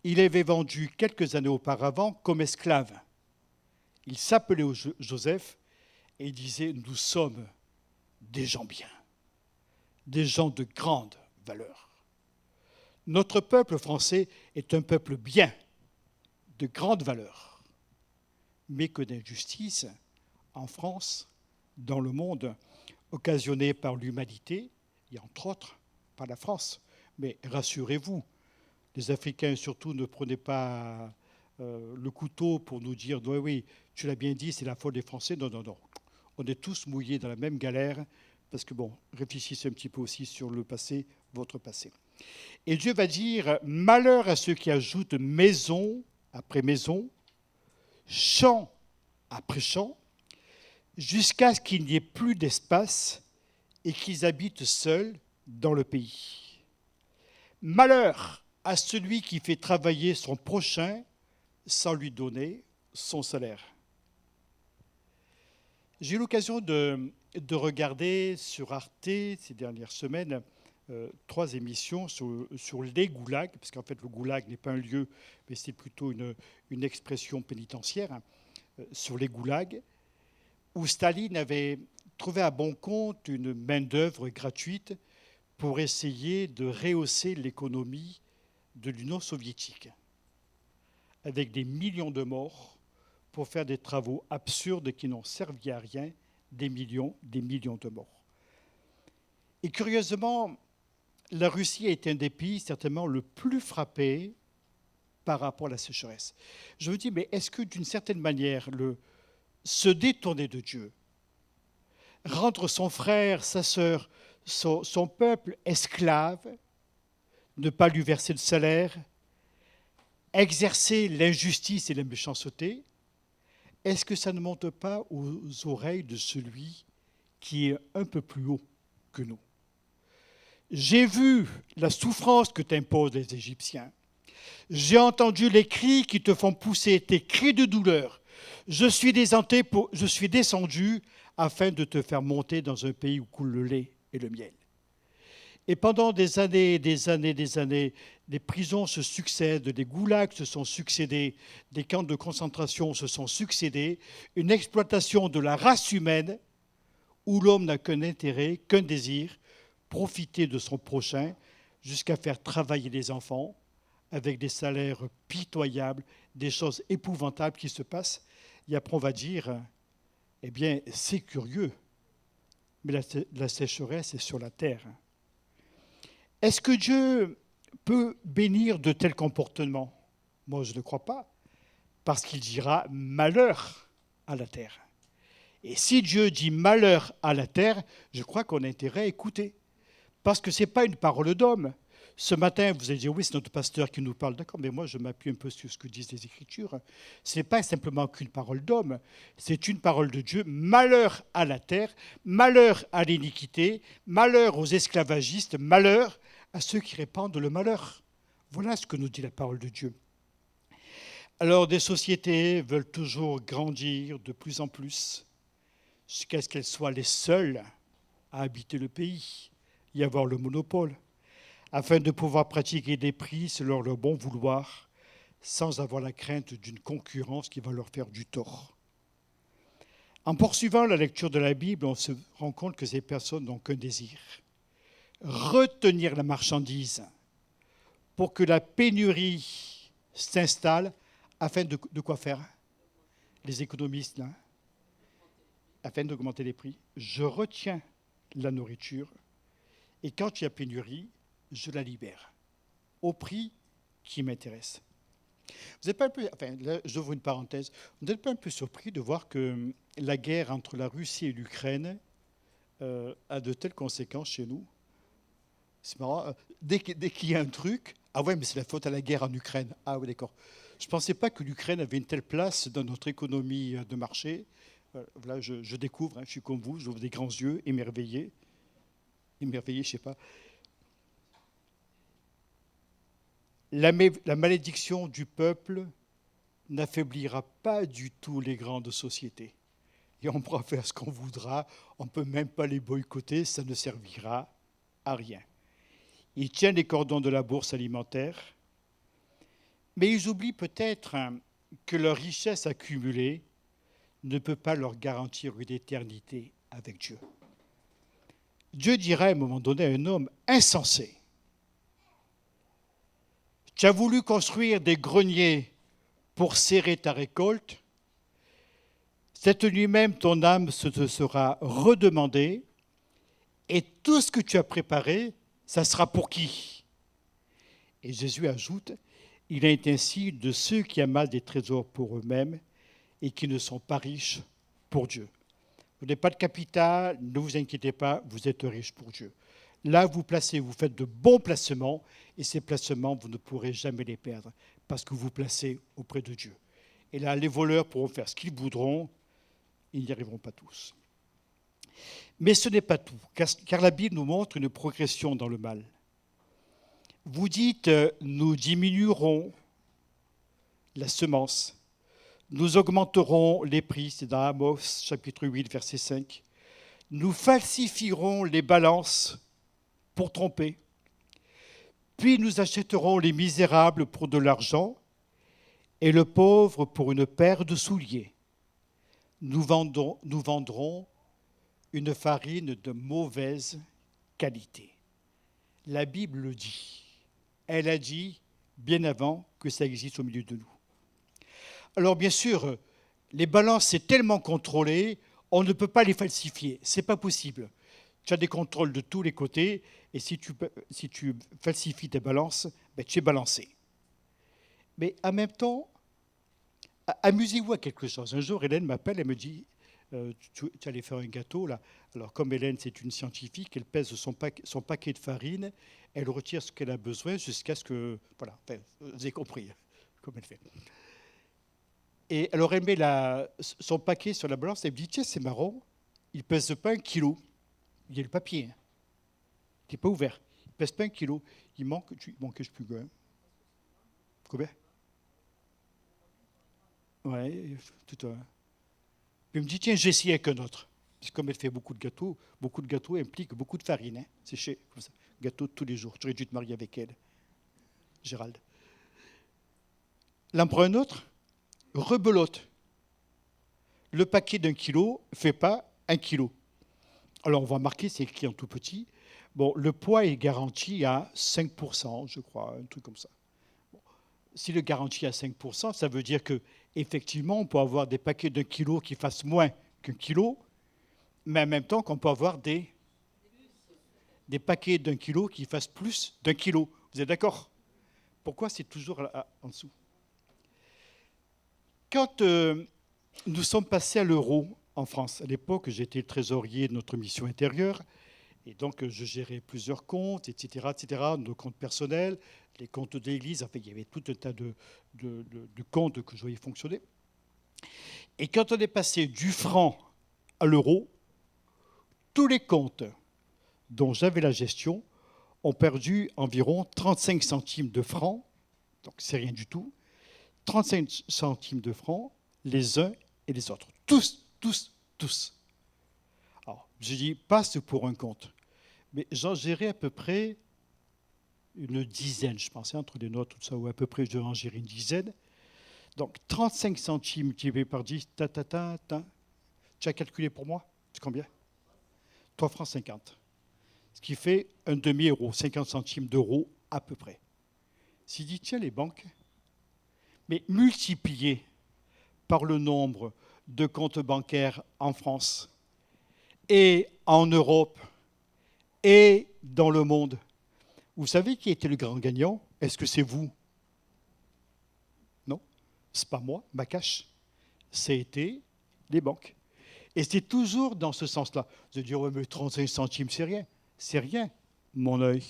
il avait vendu quelques années auparavant comme esclave. Il s'appelait Joseph et il disait « Nous sommes des gens bien, des gens de grande valeur ». Notre peuple français est un peuple bien, de grande valeur, mais que d'injustice en France, dans le monde, occasionnée par l'humanité, et entre autres par la France. Mais rassurez-vous, les Africains surtout ne prenaient pas le couteau pour nous dire « oui, oui, tu l'as bien dit, c'est la faute des Français ». Non, non, non. On est tous mouillés dans la même galère, parce que bon, réfléchissez un petit peu aussi sur le passé, votre passé. Et Dieu va dire « Malheur à ceux qui ajoutent maison après maison, champ après champ, jusqu'à ce qu'il n'y ait plus d'espace et qu'ils habitent seuls dans le pays. Malheur à celui qui fait travailler son prochain sans lui donner son salaire. » J'ai eu l'occasion de regarder sur Arte ces dernières semaines 3 émissions sur les goulags, parce qu'en fait le goulag n'est pas un lieu, mais c'est plutôt une expression pénitentiaire, sur les goulags, où Staline avait trouvé à bon compte une main-d'œuvre gratuite pour essayer de rehausser l'économie de l'Union soviétique, avec des millions de morts pour faire des travaux absurdes qui n'ont servi à rien, des millions de morts. Et curieusement, la Russie a été un des pays certainement le plus frappé par rapport à la sécheresse. Je me dis, mais est-ce que d'une certaine manière, se détourner de Dieu, rendre son frère, sa sœur, son peuple esclave, ne pas lui verser de salaire, exercer l'injustice et la méchanceté, est-ce que ça ne monte pas aux oreilles de celui qui est un peu plus haut que nous? J'ai vu la souffrance que t'imposent les Égyptiens. J'ai entendu les cris qui te font pousser, tes cris de douleur. Je suis descendu afin de te faire monter dans un pays où coule le lait et le miel. Et pendant des années, des prisons se succèdent, des goulags se sont succédés, des camps de concentration se sont succédés, une exploitation de la race humaine où l'homme n'a qu'un intérêt, qu'un désir, profiter de son prochain jusqu'à faire travailler les enfants avec des salaires pitoyables, des choses épouvantables qui se passent. Et après, on va dire, eh bien, c'est curieux, mais la sécheresse est sur la terre. Est-ce que Dieu peut bénir de tels comportements? Moi, je ne crois pas, parce qu'il dira malheur à la terre. Et si Dieu dit malheur à la terre, je crois qu'on a intérêt à écouter, parce que ce n'est pas une parole d'homme. Ce matin, vous allez dire, oui, c'est notre pasteur qui nous parle. D'accord, mais moi, je m'appuie un peu sur ce que disent les Écritures. Ce n'est pas simplement qu'une parole d'homme, c'est une parole de Dieu. Malheur à la terre, malheur à l'iniquité, malheur aux esclavagistes, malheur à ceux qui répandent le malheur. Voilà ce que nous dit la parole de Dieu. Alors, des sociétés veulent toujours grandir de plus en plus, jusqu'à ce qu'elles soient les seules à habiter le pays, y avoir le monopole, afin de pouvoir pratiquer des prix selon leur bon vouloir, sans avoir la crainte d'une concurrence qui va leur faire du tort. En poursuivant la lecture de la Bible, on se rend compte que ces personnes n'ont qu'un désir: retenir la marchandise pour que la pénurie s'installe, afin de quoi faire? Les économistes, là, afin d'augmenter les prix. Je retiens la nourriture, et quand il y a pénurie, je la libère, au prix qui m'intéresse. Vous n'êtes pas un peu, enfin, là, j'ouvre une parenthèse, vous n'êtes pas un peu surpris de voir que la guerre entre la Russie et l'Ukraine a de telles conséquences chez nous? C'est marrant, dès qu'il y a un truc, ah ouais, mais c'est la faute à la guerre en Ukraine. Ah oui, d'accord. Je ne pensais pas que l'Ukraine avait une telle place dans notre économie de marché. Voilà, je découvre, hein, je suis comme vous, j'ouvre des grands yeux, émerveillé, je sais pas. La malédiction du peuple n'affaiblira pas du tout les grandes sociétés. Et on pourra faire ce qu'on voudra, on ne peut même pas les boycotter, ça ne servira à rien. Ils tiennent les cordons de la bourse alimentaire, mais ils oublient peut-être que leur richesse accumulée ne peut pas leur garantir une éternité avec Dieu. Dieu dirait à un moment donné à un homme insensé, « Tu as voulu construire des greniers pour serrer ta récolte, cette nuit même ton âme se te sera redemandée, et tout ce que tu as préparé, ça sera pour qui ?» Et Jésus ajoute, « Il en est ainsi de ceux qui amassent des trésors pour eux-mêmes et qui ne sont pas riches pour Dieu. » Vous n'avez pas de capital, ne vous inquiétez pas, vous êtes riches pour Dieu. Là, vous placez, vous faites de bons placements, et ces placements, vous ne pourrez jamais les perdre, parce que vous placez auprès de Dieu. Et là, les voleurs pourront faire ce qu'ils voudront, ils n'y arriveront pas tous. Mais ce n'est pas tout, car la Bible nous montre une progression dans le mal. Vous dites, nous diminuerons la semence, nous augmenterons les prix, c'est dans Amos, chapitre 8, verset 5. Nous falsifierons les balances pour tromper. Puis nous achèterons les misérables pour de l'argent et le pauvre pour une paire de souliers. Nous vendrons une farine de mauvaise qualité. La Bible le dit. Elle a dit bien avant que ça existe au milieu de nous. Alors bien sûr, les balances, c'est tellement contrôlé, on ne peut pas les falsifier. Ce n'est pas possible. Tu as des contrôles de tous les côtés, et si tu falsifies tes balances, ben, tu es balancé. Mais en même temps, amusez-vous à quelque chose. Un jour, Hélène m'appelle, elle me dit, tu allais faire un gâteau, là. Alors comme Hélène, c'est une scientifique, elle pèse son paquet de farine, elle retire ce qu'elle a besoin jusqu'à ce que... Voilà, enfin, vous avez compris comment elle fait. Et alors elle met son paquet sur la balance, elle me dit, tiens, c'est marrant, il ne pèse pas 1 kilo. Il y a le papier, hein. Il n'est pas ouvert. Il ne pèse pas 1 kilo. Il manque, je sais plus quoi. Combien? Oui, tout à l'heure. Puis elle me dit, tiens, j'ai essayé avec un autre. Parce que comme elle fait beaucoup de gâteaux impliquent beaucoup de farine. Hein. C'est chez comme ça. Gâteau tous les jours. J'aurais dû te marier avec elle. Gérald. L'en prend un autre, rebelote. Le paquet d'1 kilo ne fait pas 1 kilo. Alors on va marquer, c'est écrit en tout petit. Bon, le poids est garanti à 5%, je crois, un truc comme ça. Bon. Si le garanti est à 5%, ça veut dire qu'effectivement, on peut avoir des paquets d'1 kilo qui fassent moins qu'1 kilo, mais en même temps qu'on peut avoir des paquets d'1 kilo qui fassent plus d'1 kilo. Vous êtes d'accord? Pourquoi c'est toujours en dessous? Quand nous sommes passés à l'euro en France, à l'époque, j'étais trésorier de notre mission intérieure, et donc je gérais plusieurs comptes, etc., nos comptes personnels, les comptes de l'Église, enfin, il y avait tout un tas de comptes que je voyais fonctionner. Et quand on est passé du franc à l'euro, tous les comptes dont j'avais la gestion ont perdu environ 35 centimes de francs, donc c'est rien du tout, 35 centimes de francs, les uns et les autres. Tous. Alors, je dis, passe pour un compte. Mais j'en gérais à peu près une dizaine, je pensais, entre les notes, tout ça, ou à peu près, je devais en gérer une dizaine. Donc, 35 centimes divisé par 10, Tu as calculé pour moi? C'est combien? 3 francs 50. Ce qui fait un demi-euro, 50 centimes d'euros à peu près. S'il dit, tiens, les banques, mais multiplié par le nombre de comptes bancaires en France et en Europe et dans le monde. Vous savez qui était le grand gagnant? Est-ce que c'est vous? c'est pas moi, ma cash, c'était les banques. Et c'est toujours dans ce sens-là. De dire, ouais, mais 35 centimes, c'est rien. C'est rien, mon œil.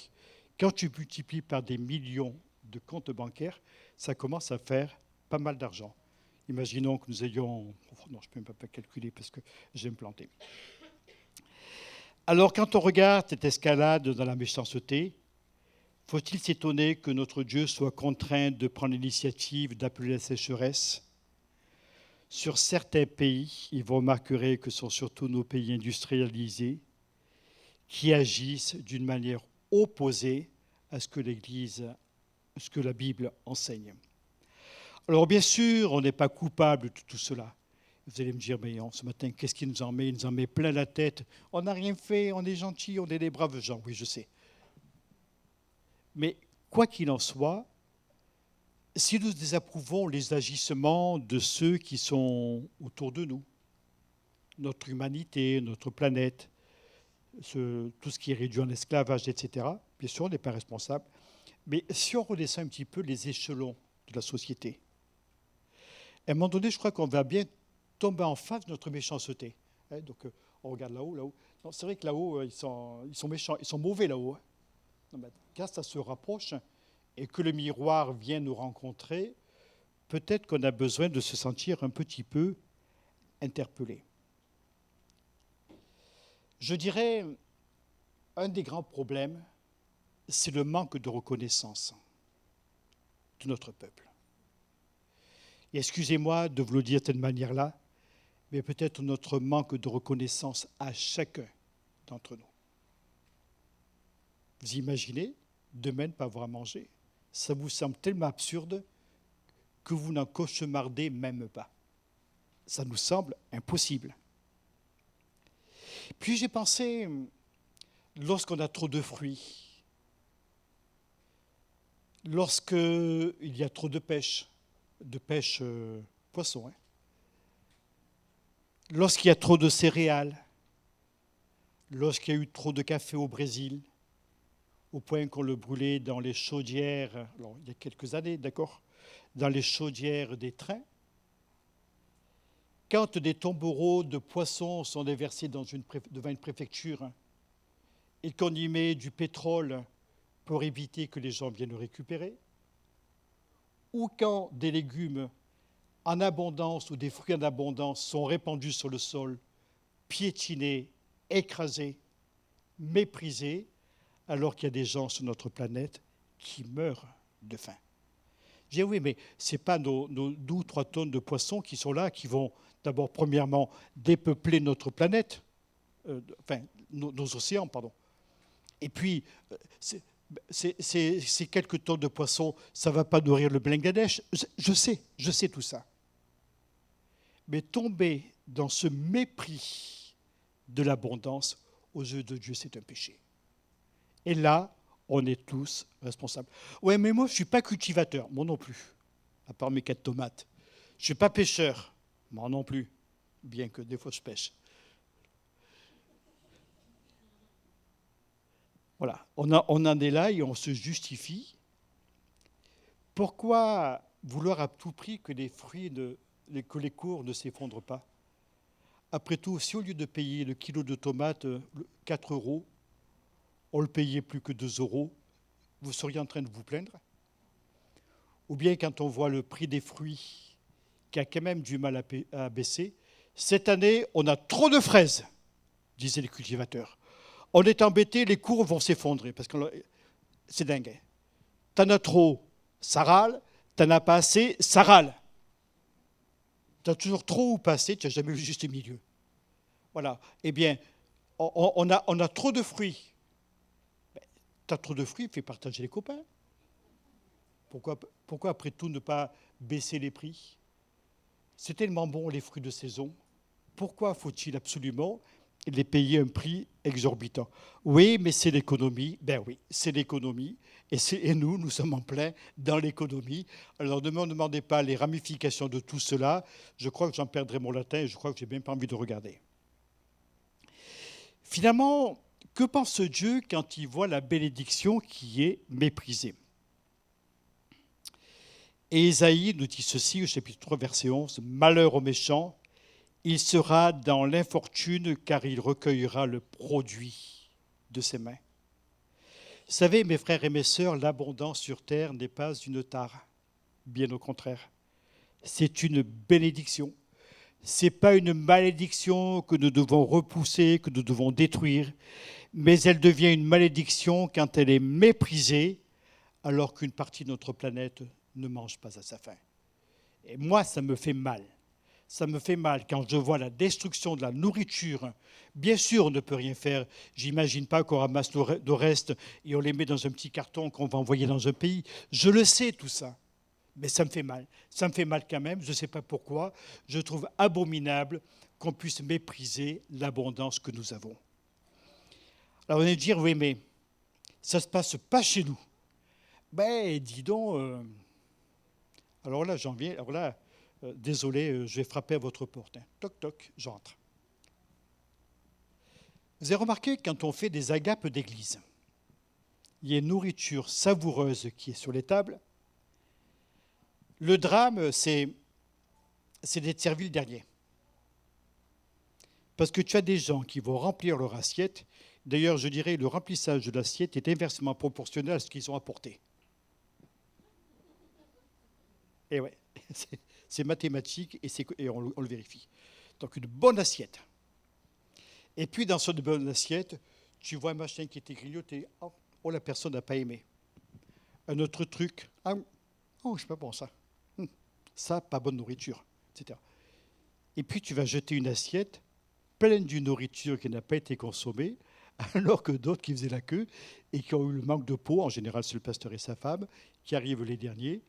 Quand tu multiplies par des millions de comptes bancaires, ça commence à faire pas mal d'argent. Imaginons que nous ayons... Non, je ne peux même pas calculer parce que je vais me planter. Alors, quand on regarde cette escalade dans la méchanceté, faut-il s'étonner que notre Dieu soit contraint de prendre l'initiative d'appeler la sécheresse ? Sur certains pays, et vous remarquerez que ce sont surtout nos pays industrialisés, qui agissent d'une manière opposée à ce que l'Église, ce que la Bible enseigne. Alors bien sûr, on n'est pas coupable de tout cela. Vous allez me dire, mais ce matin, qu'est-ce qu'il nous en met ? Il nous en met plein la tête. On n'a rien fait, on est gentils, on est des braves gens. Oui, je sais. Mais quoi qu'il en soit, si nous désapprouvons les agissements de ceux qui sont autour de nous, notre humanité, notre planète, tout ce qui est réduit en esclavage, etc., bien sûr, on n'est pas responsable. Mais si on redescend un petit peu les échelons de la société, à un moment donné, je crois qu'on va bien tomber en face de notre méchanceté. Donc, on regarde là-haut, là-haut. Non, c'est vrai que là-haut, ils sont méchants, ils sont mauvais là-haut. Quand ça se rapproche et que le miroir vient nous rencontrer, peut-être qu'on a besoin de se sentir un petit peu interpellé. Je dirais, un des grands problèmes, c'est le manque de reconnaissance de notre peuple. Et excusez-moi de vous le dire de cette manière-là, mais peut-être notre manque de reconnaissance à chacun d'entre nous. Vous imaginez, demain ne pas avoir à manger, ça vous semble tellement absurde que vous n'en cauchemardez même pas. Ça nous semble impossible. Puis j'ai pensé, lorsqu'on a trop de fruits, lorsqu'il y a trop de pêche poisson, lorsqu'il y a trop de céréales, lorsqu'il y a eu trop de café au Brésil, au point qu'on le brûlait dans les chaudières, alors, il y a quelques années, d'accord, dans les chaudières des trains, quand des tombereaux de poissons sont déversés devant une préfecture et qu'on y met du pétrole pour éviter que les gens viennent le récupérer, ou quand des légumes en abondance ou des fruits en abondance sont répandus sur le sol, piétinés, écrasés, méprisés, alors qu'il y a des gens sur notre planète qui meurent de faim. Je dis oui, mais ce n'est pas nos 2 ou 3 tonnes de poissons qui sont là, qui vont d'abord, premièrement, dépeupler notre planète, nos océans, pardon. Et puis, ces quelques tonnes de poissons, ça ne va pas nourrir le Bangladesh. Je sais tout ça. Mais tomber dans ce mépris de l'abondance, aux yeux de Dieu, c'est un péché. Et là, on est tous responsables. Ouais, mais moi, je ne suis pas cultivateur. Moi non plus, à part mes 4 tomates. Je ne suis pas pêcheur. Moi non plus, bien que des fois je pêche. Voilà, on en est là et on se justifie. Pourquoi vouloir à tout prix que les fruits, que les cours ne s'effondrent pas ? Après tout, si au lieu de payer le kilo de tomates 4 €, on le payait plus que 2 €, vous seriez en train de vous plaindre ? Ou bien quand on voit le prix des fruits qui a quand même du mal à baisser, cette année, on a trop de fraises, disaient les cultivateurs. On est embêté, les cours vont s'effondrer, parce que c'est dingue. T'en as trop, ça râle, t'en as pas assez, ça râle. T'as toujours trop ou pas assez, tu n'as jamais le juste milieu. Voilà, eh bien, on a trop de fruits. T'as trop de fruits, fais partager les copains. Pourquoi après tout ne pas baisser les prix ? C'est tellement bon les fruits de saison. Pourquoi faut-il absolument les payer un prix exorbitant ? Oui, mais c'est l'économie. Ben oui, c'est l'économie. Et nous sommes en plein dans l'économie. Alors ne me demandez pas les ramifications de tout cela. Je crois que j'en perdrai mon latin et je crois que je n'ai même pas envie de regarder. Finalement, que pense Dieu quand il voit la bénédiction qui est méprisée ? Et Ésaïe nous dit ceci au chapitre 3, verset 11, « Malheur au méchant, il sera dans l'infortune car il recueillera le produit de ses mains. » Vous savez, mes frères et mes sœurs, l'abondance sur terre n'est pas une tare, bien au contraire. C'est une bénédiction. Ce n'est pas une malédiction que nous devons repousser, que nous devons détruire, mais elle devient une malédiction quand elle est méprisée, alors qu'une partie de notre planète ne mange pas à sa faim. Et moi, ça me fait mal. Ça me fait mal quand je vois la destruction de la nourriture. Bien sûr, on ne peut rien faire. J'imagine pas qu'on ramasse nos restes et on les met dans un petit carton qu'on va envoyer dans un pays. Je le sais, tout ça. Mais ça me fait mal. Ça me fait mal quand même. Je ne sais pas pourquoi. Je trouve abominable qu'on puisse mépriser l'abondance que nous avons. Alors, on va dire, oui, mais ça ne se passe pas chez nous. Ben, dis donc. Alors là, j'en viens. Alors là, désolé, je vais frapper à votre porte. Toc, toc, j'entre. Vous avez remarqué, quand on fait des agapes d'église, il y a une nourriture savoureuse qui est sur les tables. Le drame, c'est d'être servi le dernier. Parce que tu as des gens qui vont remplir leur assiette. D'ailleurs, je dirais, le remplissage de l'assiette est inversement proportionnel à ce qu'ils ont apporté. Et ouais, c'est mathématique et on le vérifie. Donc, une bonne assiette. Et puis, dans cette bonne assiette, tu vois un machin qui était grignoté. Oh, la personne n'a pas aimé. Un autre truc. Oh, c'est pas bon ça. Ça, pas bonne nourriture, etc. Et puis, tu vas jeter une assiette pleine d'une nourriture qui n'a pas été consommée, alors que d'autres qui faisaient la queue et qui ont eu le manque de peau, en général, c'est le pasteur et sa femme, qui arrivent les derniers.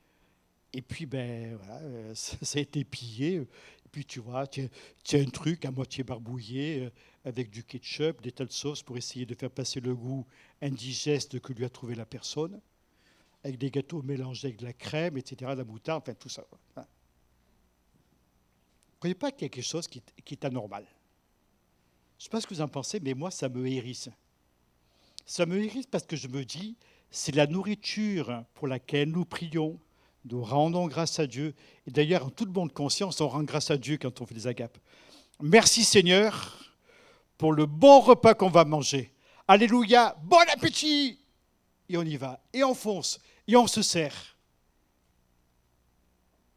Et puis, voilà, ça a été pillé. Et puis, tu vois, tu as un truc à moitié barbouillé avec du ketchup, des tas de sauces pour essayer de faire passer le goût indigeste que lui a trouvé la personne, avec des gâteaux mélangés avec de la crème, etc., de la moutarde, enfin, tout ça. Vous ne croyez pas qu'il y a quelque chose qui est anormal? Je ne sais pas ce que vous en pensez, mais moi, ça me hérisse. Ça me hérisse parce que je me dis, c'est la nourriture pour laquelle nous prions. Nous rendons grâce à Dieu. Et d'ailleurs, en toute bonne conscience, on rend grâce à Dieu quand on fait des agapes. Merci Seigneur pour le bon repas qu'on va manger. Alléluia, bon appétit! Et on y va, et on fonce, et on se sert.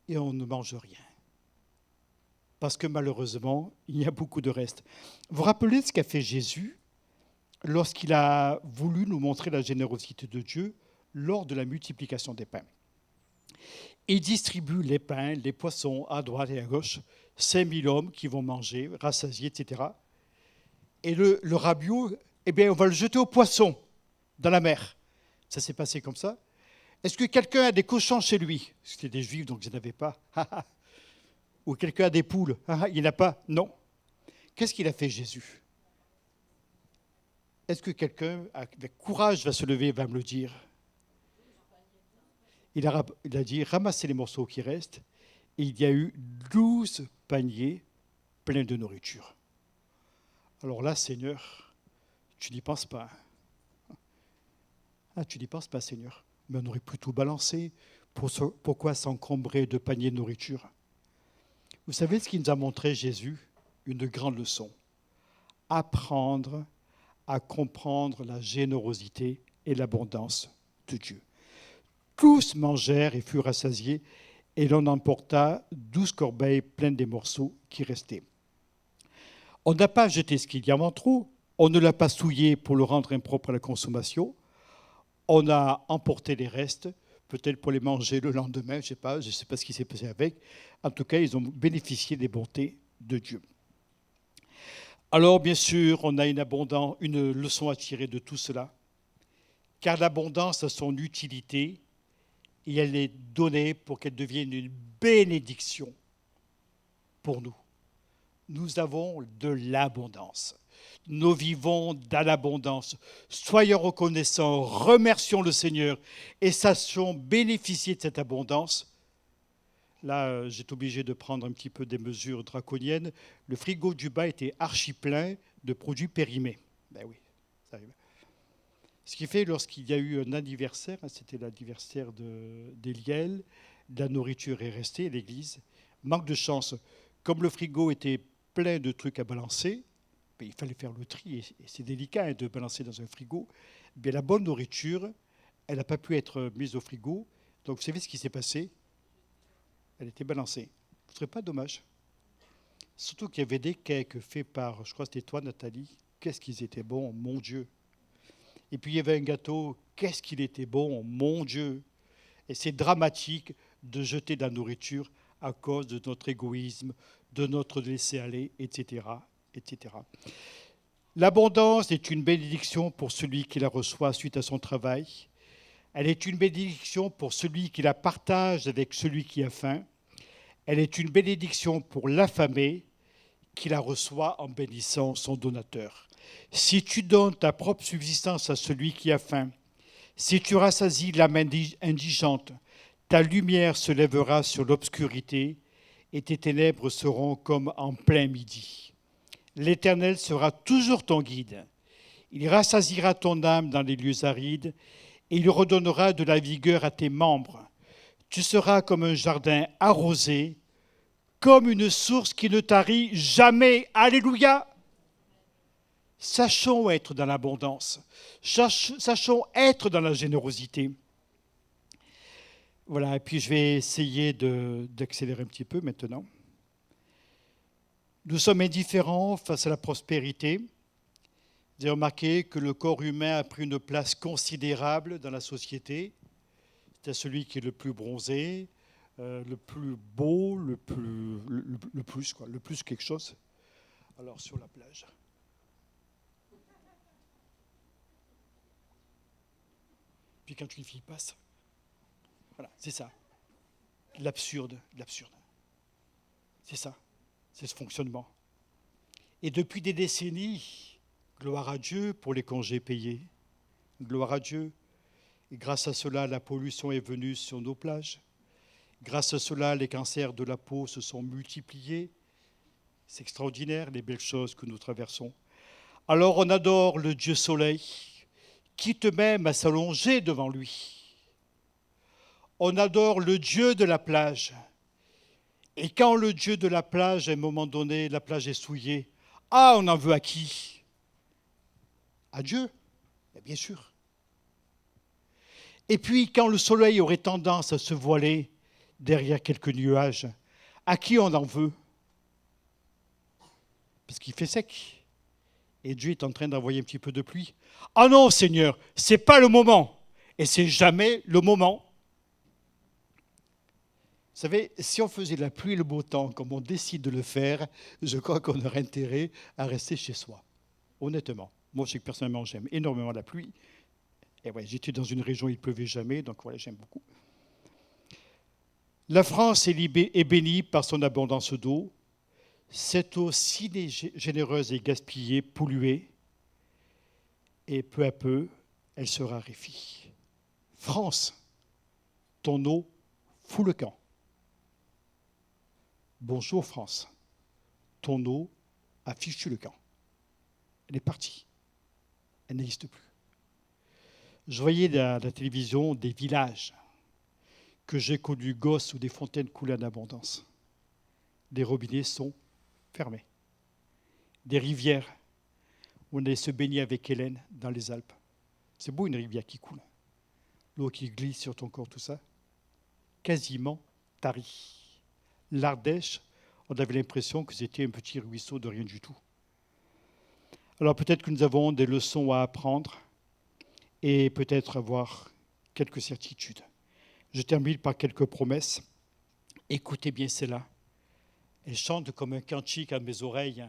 Et on ne mange rien. Parce que malheureusement, il y a beaucoup de reste. Vous vous rappelez ce qu'a fait Jésus lorsqu'il a voulu nous montrer la générosité de Dieu lors de la multiplication des pains? Il distribue les pains, les poissons à droite et à gauche, 5000 hommes qui vont manger, rassasiés, etc. Et le rabiot, eh bien, on va le jeter aux poissons dans la mer. Ça s'est passé comme ça. Est-ce que quelqu'un a des cochons chez lui? C'était des juifs, donc ils n'en avaient pas. Ou quelqu'un a des poules? Il n'y en a pas? Non. Qu'est-ce qu'il a fait, Jésus? Est-ce que quelqu'un avec courage va se lever et va me le dire? Il a dit, ramassez les morceaux qui restent. Et il y a eu 12 paniers pleins de nourriture. Alors là, Seigneur, tu n'y penses pas. Tu n'y penses pas, Seigneur. Mais on aurait plutôt balancé. Pourquoi s'encombrer de paniers de nourriture? Vous savez ce qu'il nous a montré, Jésus? Une grande leçon. Apprendre à comprendre la générosité et l'abondance de Dieu. Tous mangèrent et furent rassasiés, et l'on emporta 12 corbeilles pleines des morceaux qui restaient. On n'a pas jeté ce qu'il y avait en trop, on ne l'a pas souillé pour le rendre impropre à la consommation, on a emporté les restes, peut-être pour les manger le lendemain, je ne sais pas ce qui s'est passé avec. En tout cas, ils ont bénéficié des bontés de Dieu. Alors, bien sûr, on a une leçon à tirer de tout cela, car l'abondance a son utilité, et elle est donnée pour qu'elle devienne une bénédiction pour nous. Nous avons de l'abondance. Nous vivons dans l'abondance. Soyons reconnaissants, remercions le Seigneur et sachons bénéficier de cette abondance. Là, j'étais obligé de prendre un petit peu des mesures draconiennes. Le frigo du bas était archi plein de produits périmés. Ben oui, ça arrive. Ce qui fait, lorsqu'il y a eu un anniversaire, c'était l'anniversaire d'Eliel, La nourriture est restée, l'église. Manque de chance. Comme le frigo était plein de trucs à balancer, ben, il fallait faire le tri, et c'est délicat hein, de balancer dans un frigo. Ben, la bonne nourriture, elle n'a pas pu être mise au frigo. Donc vous savez ce qui s'est passé? Elle était balancée. Ce ne serait pas dommage. Surtout qu'il y avait des cakes faits par, je crois que c'était toi Nathalie, qu'est-ce qu'ils étaient bons, mon Dieu. Et puis il y avait un gâteau, qu'est-ce qu'il était bon, mon Dieu. Et c'est dramatique de jeter de la nourriture à cause de notre égoïsme, de notre laisser-aller, etc., etc. L'abondance est une bénédiction pour celui qui la reçoit suite à son travail. Elle est une bénédiction pour celui qui la partage avec celui qui a faim. Elle est une bénédiction pour l'affamé qui la reçoit en bénissant son donateur. Si tu donnes ta propre subsistance à celui qui a faim, si tu rassasies l'âme indigente, ta lumière se lèvera sur l'obscurité et tes ténèbres seront comme en plein midi. L'Éternel sera toujours ton guide. Il rassasiera ton âme dans les lieux arides et il redonnera de la vigueur à tes membres. Tu seras comme un jardin arrosé, comme une source qui ne tarit jamais. Alléluia! Sachons être dans l'abondance. Sachons être dans la générosité. Voilà, et puis je vais essayer d'accélérer un petit peu maintenant. Nous sommes indifférents face à la prospérité. Vous avez remarqué que le corps humain a pris une place considérable dans la société. C'est celui qui est le plus bronzé, le plus beau, le plus quelque chose. Alors sur la plage. Puis quand une fille passe, voilà, c'est ça. L'absurde. C'est ça, c'est ce fonctionnement. Et depuis des décennies, gloire à Dieu pour les congés payés. Gloire à Dieu. Et grâce à cela, la pollution est venue sur nos plages. Grâce à cela, les cancers de la peau se sont multipliés. C'est extraordinaire, les belles choses que nous traversons. Alors on adore le Dieu soleil, quitte même à s'allonger devant lui. On adore le Dieu de la plage. Et quand le Dieu de la plage, à un moment donné, la plage est souillée, ah, on en veut à qui? À Dieu, bien sûr. Et puis, quand le soleil aurait tendance à se voiler derrière quelques nuages, à qui on en veut? Parce qu'il fait sec. Et Dieu est en train d'envoyer un petit peu de pluie. Ah non, Seigneur, ce n'est pas le moment. Et c'est jamais le moment. Vous savez, si on faisait la pluie et le beau temps, comme on décide de le faire, je crois qu'on aurait intérêt à rester chez soi. Honnêtement. Moi, je sais que personnellement, j'aime énormément la pluie. Et ouais, j'étais dans une région où il ne pleuvait jamais, donc voilà, j'aime beaucoup. La France est bénie par son abondance d'eau. Cette eau si généreuse est gaspillée, polluée, et peu à peu, elle se raréfie. France, ton eau fout le camp. Bonjour France, ton eau a fichu le camp. Elle est partie. Elle n'existe plus. Je voyais à la télévision des villages que j'ai connus gosses où des fontaines coulaient en abondance. Des robinets sont fermés. Des rivières où on allait se baigner avec Hélène dans les Alpes. C'est beau une rivière qui coule. L'eau qui glisse sur ton corps, tout ça. Quasiment tarie. L'Ardèche, on avait l'impression que c'était un petit ruisseau de rien du tout. Alors peut-être que nous avons des leçons à apprendre et peut-être avoir quelques certitudes. Je termine par quelques promesses. Écoutez bien celle-là. Elle chante comme un cantique à mes oreilles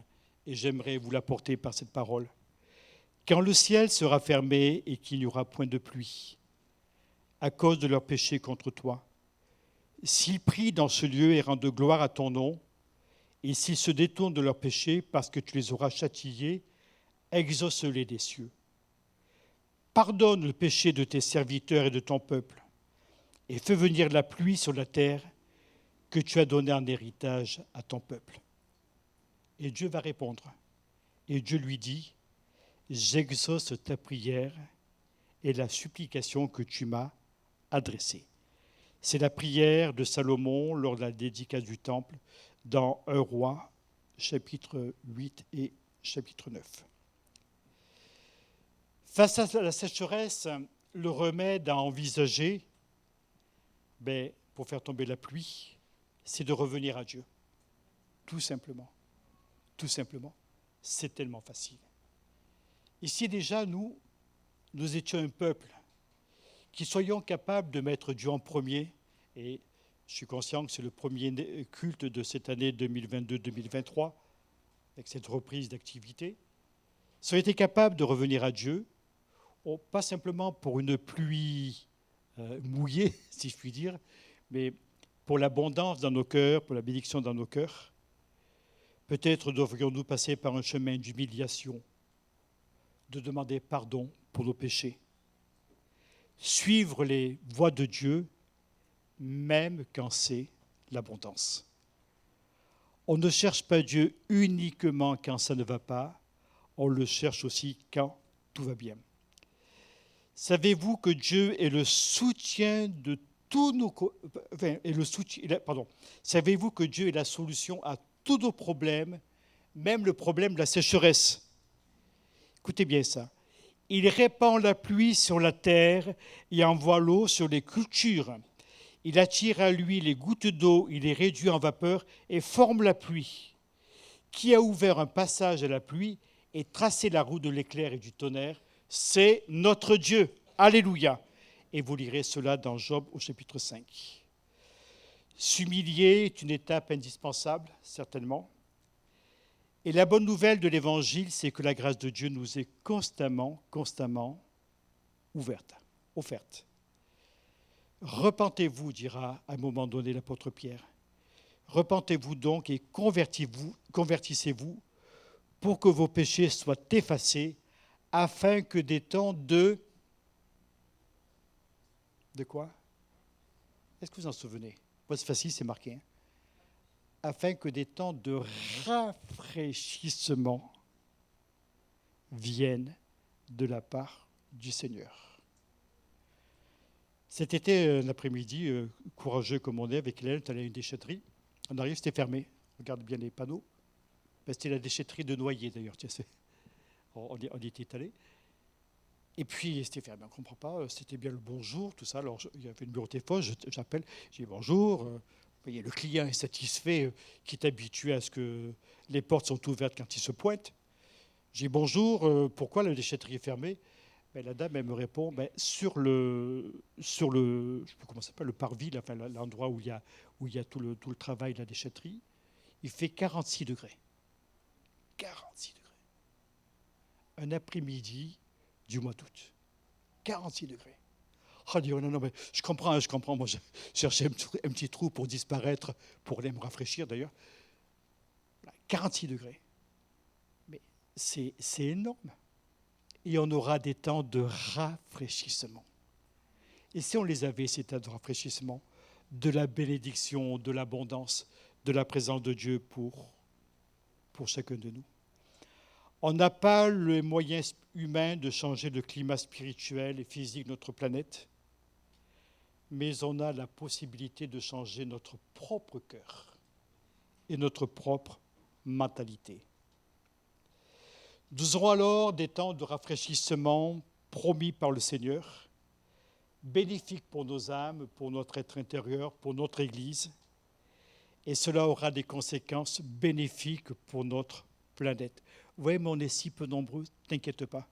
et j'aimerais vous l'apporter par cette parole. Quand le ciel sera fermé et qu'il n'y aura point de pluie, à cause de leurs péchés contre toi, s'ils prient dans ce lieu et rendent gloire à ton nom, et s'ils se détournent de leurs péchés parce que tu les auras châtiés, exauce-les des cieux. Pardonne le péché de tes serviteurs et de ton peuple, et fais venir la pluie sur la terre que tu as donnée en héritage à ton peuple. Et Dieu va répondre. Et Dieu lui dit, j'exauce ta prière et la supplication que tu m'as adressée. C'est la prière de Salomon lors de la dédicace du temple dans 1 Roi, chapitre 8 et chapitre 9. Face à la sécheresse, le remède à envisager, pour faire tomber la pluie, c'est de revenir à Dieu. Tout simplement. Tout simplement. C'est tellement facile. Ici déjà, nous étions un peuple qui soyons capables de mettre Dieu en premier, et je suis conscient que c'est le premier culte de cette année 2022-2023, avec cette reprise d'activité, soyons été capables de revenir à Dieu, pas simplement pour une pluie mouillée, si je puis dire, mais pour l'abondance dans nos cœurs, pour la bénédiction dans nos cœurs. Peut-être devrions-nous passer par un chemin d'humiliation, de demander pardon pour nos péchés, suivre les voies de Dieu, même quand c'est l'abondance. On ne cherche pas Dieu uniquement quand ça ne va pas, on le cherche aussi quand tout va bien. Savez-vous que Dieu est le soutien de tous nos... Savez-vous que Dieu est la solution à tous nos problèmes, même le problème de la sécheresse? Écoutez bien ça. Il répand la pluie sur la terre et envoie l'eau sur les cultures. Il attire à lui les gouttes d'eau, il les réduit en vapeur et forme la pluie. Qui a ouvert un passage à la pluie et tracé la route de l'éclair et du tonnerre? C'est notre Dieu. Alléluia. Et vous lirez cela dans Job au chapitre 5. S'humilier est une étape indispensable, certainement. Et la bonne nouvelle de l'Évangile, c'est que la grâce de Dieu nous est constamment offerte. Repentez-vous, dira à un moment donné l'apôtre Pierre. Repentez-vous donc et convertissez-vous pour que vos péchés soient effacés, afin que des temps de quoi? Est-ce que vous en souvenez? Moi, c'est facile, c'est marqué. Afin que des temps de rafraîchissement viennent de la part du Seigneur. Cet été, l'après-midi, courageux comme on est, avec Hélène, on est allé à une déchetterie. On arrive, c'était fermé. Regarde bien les panneaux. C'était la déchetterie de Noyer, d'ailleurs. On y était allé. Et puis, c'était fermé, on ne comprend pas. C'était bien le bonjour, tout ça. Alors, il y avait le numéro de téléphone, j'appelle, je dis bonjour. Le client est satisfait, qui est habitué à ce que les portes sont ouvertes quand il se pointe. Je dis bonjour, pourquoi la déchetterie est fermée? La dame, elle me répond, sur le je sais pas comment ça s'appelle, le parvis, enfin, l'endroit où il y a tout le travail de la déchetterie, il fait 46 degrés. 46 degrés. Un après-midi du mois d'août. 46 degrés. Oh, dit, oh, non, mais je comprends. Moi, je cherchais un petit trou pour disparaître, pour aller me rafraîchir d'ailleurs. 46 degrés. Mais c'est énorme. Et on aura des temps de rafraîchissement. Et si on les avait, ces temps de rafraîchissement, de la bénédiction, de l'abondance, de la présence de Dieu pour chacun de nous. On n'a pas les moyens humains de changer le climat spirituel et physique de notre planète, mais on a la possibilité de changer notre propre cœur et notre propre mentalité. Nous aurons alors des temps de rafraîchissement promis par le Seigneur, bénéfiques pour nos âmes, pour notre être intérieur, pour notre Église, et cela aura des conséquences bénéfiques pour notre planète. Vous voyez, mais on est si peu nombreux, t'inquiète pas.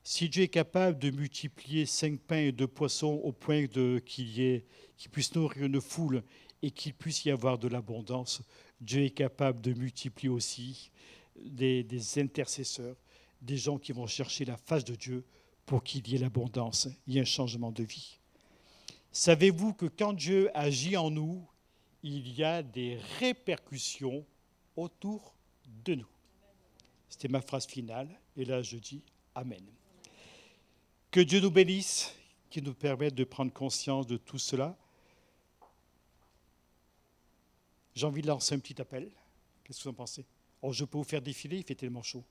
Si Dieu est capable de multiplier 5 pains et 2 poissons au point qu'il puisse nourrir une foule et qu'il puisse y avoir de l'abondance, Dieu est capable de multiplier aussi des intercesseurs, des gens qui vont chercher la face de Dieu pour qu'il y ait l'abondance, il y ait un changement de vie. Savez-vous que quand Dieu agit en nous, il y a des répercussions autour de nous? C'était ma phrase finale, et là je dis Amen. Que Dieu nous bénisse, qu'il nous permette de prendre conscience de tout cela. J'ai envie de lancer un petit appel. Qu'est-ce que vous en pensez? Je peux vous faire défiler, il fait tellement chaud.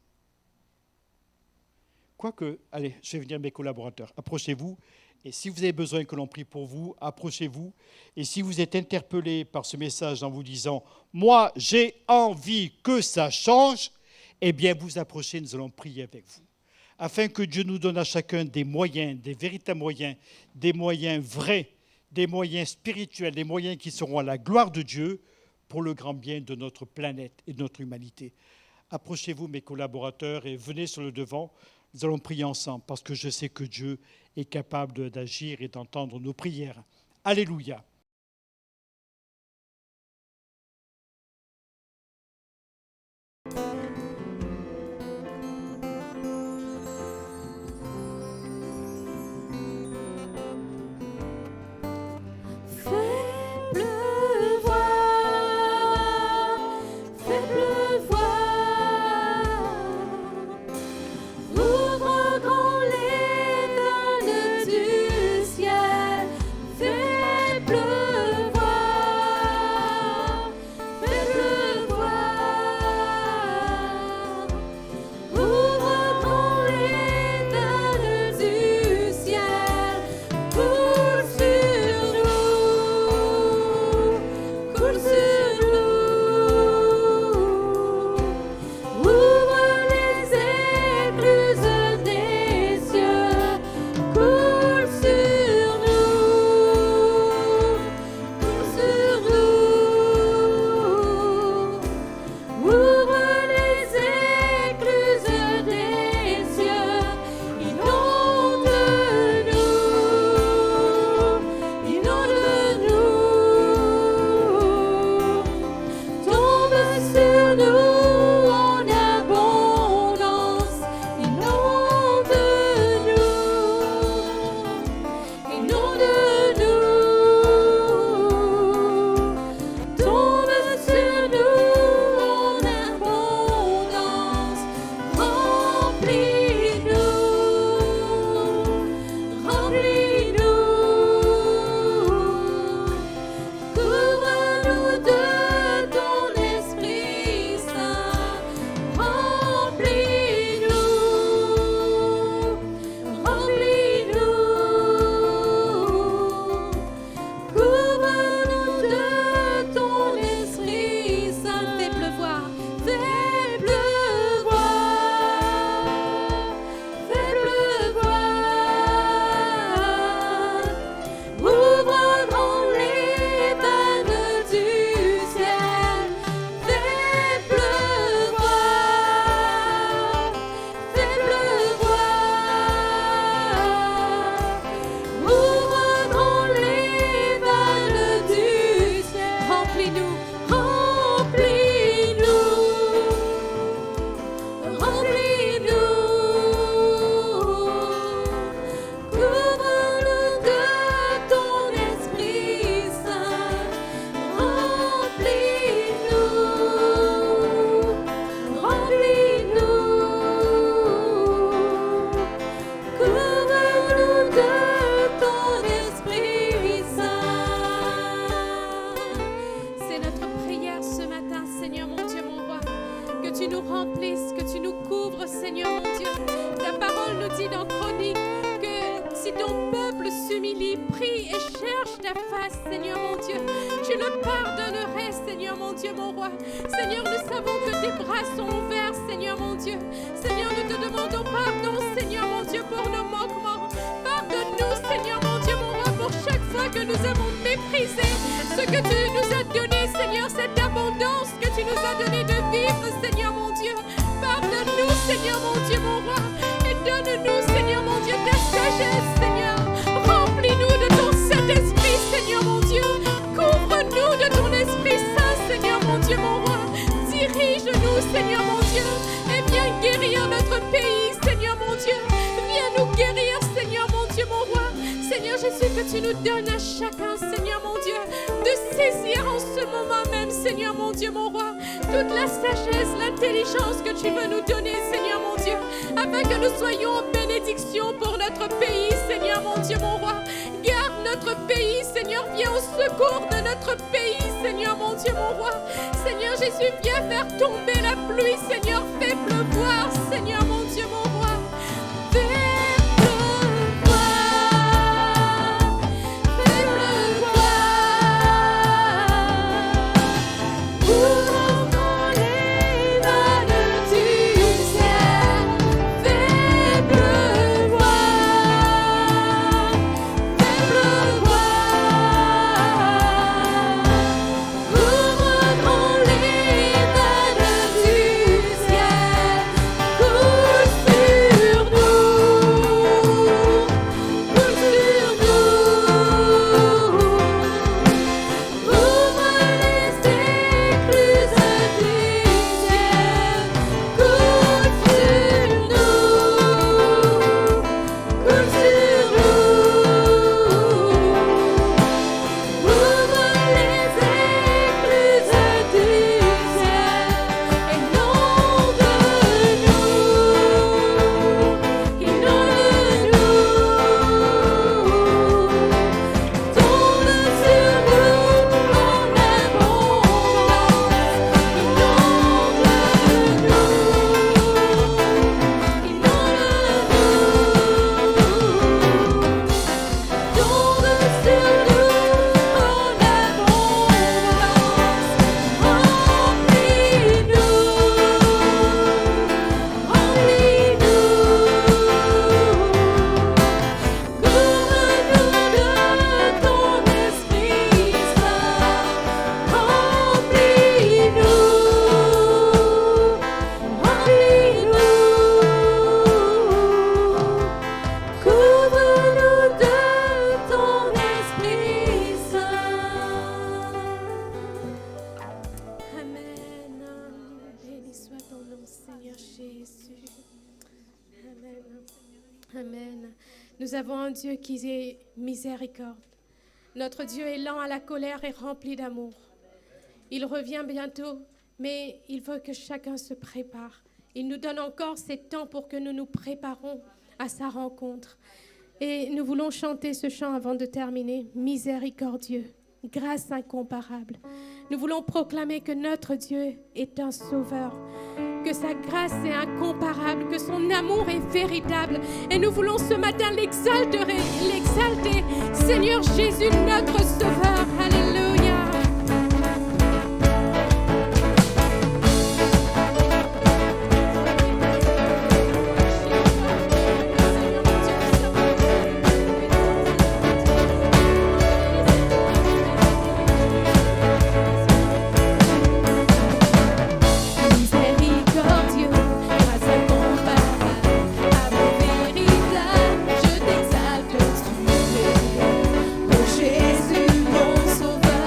Quoique, allez, je vais venir mes collaborateurs. Approchez-vous. Et si vous avez besoin que l'on prie pour vous, approchez-vous. Et si vous êtes interpellé par ce message en vous disant « Moi, j'ai envie que ça change », eh bien, vous approchez, nous allons prier avec vous. Afin que Dieu nous donne à chacun des moyens, des véritables moyens, des moyens vrais, des moyens spirituels, des moyens qui seront à la gloire de Dieu pour le grand bien de notre planète et de notre humanité. Approchez-vous, mes collaborateurs, et venez sur le devant. Nous allons prier ensemble parce que je sais que Dieu est capable d'agir et d'entendre nos prières. Alléluia. Seigneur, fais pleuvoir, Seigneur mon Dieu, mon roi. Amen. Nous avons un Dieu qui est miséricorde. Notre Dieu est lent à la colère et rempli d'amour. Il revient bientôt, mais il veut que chacun se prépare. Il nous donne encore ces temps pour que nous nous préparons à sa rencontre. Et nous voulons chanter ce chant avant de terminer. Miséricordieux, grâce incomparable. Nous voulons proclamer que notre Dieu est un sauveur, que sa grâce est incomparable, que son amour est véritable. Et nous voulons ce matin l'exalter. Seigneur Jésus, notre sauveur. Alléluia. Jésus, mon sauveur.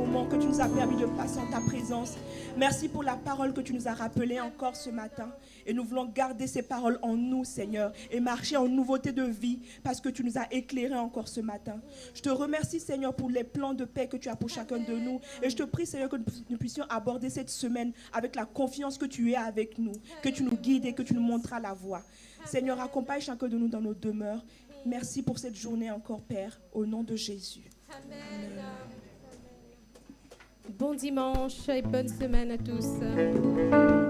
moment que tu nous as permis de passer en ta présence. Merci pour la parole que tu nous as rappelée encore ce matin. Et nous voulons garder ces paroles en nous, Seigneur, et marcher en nouveauté de vie parce que tu nous as éclairés encore ce matin. Je te remercie, Seigneur, pour les plans de paix que tu as pour chacun de nous. Et je te prie, Seigneur, que nous puissions aborder cette semaine avec la confiance que tu es avec nous, que tu nous guides et que tu nous montreras la voie. Seigneur, accompagne chacun de nous dans nos demeures. Merci pour cette journée encore, Père, au nom de Jésus. Amen. Bon dimanche et bonne semaine à tous.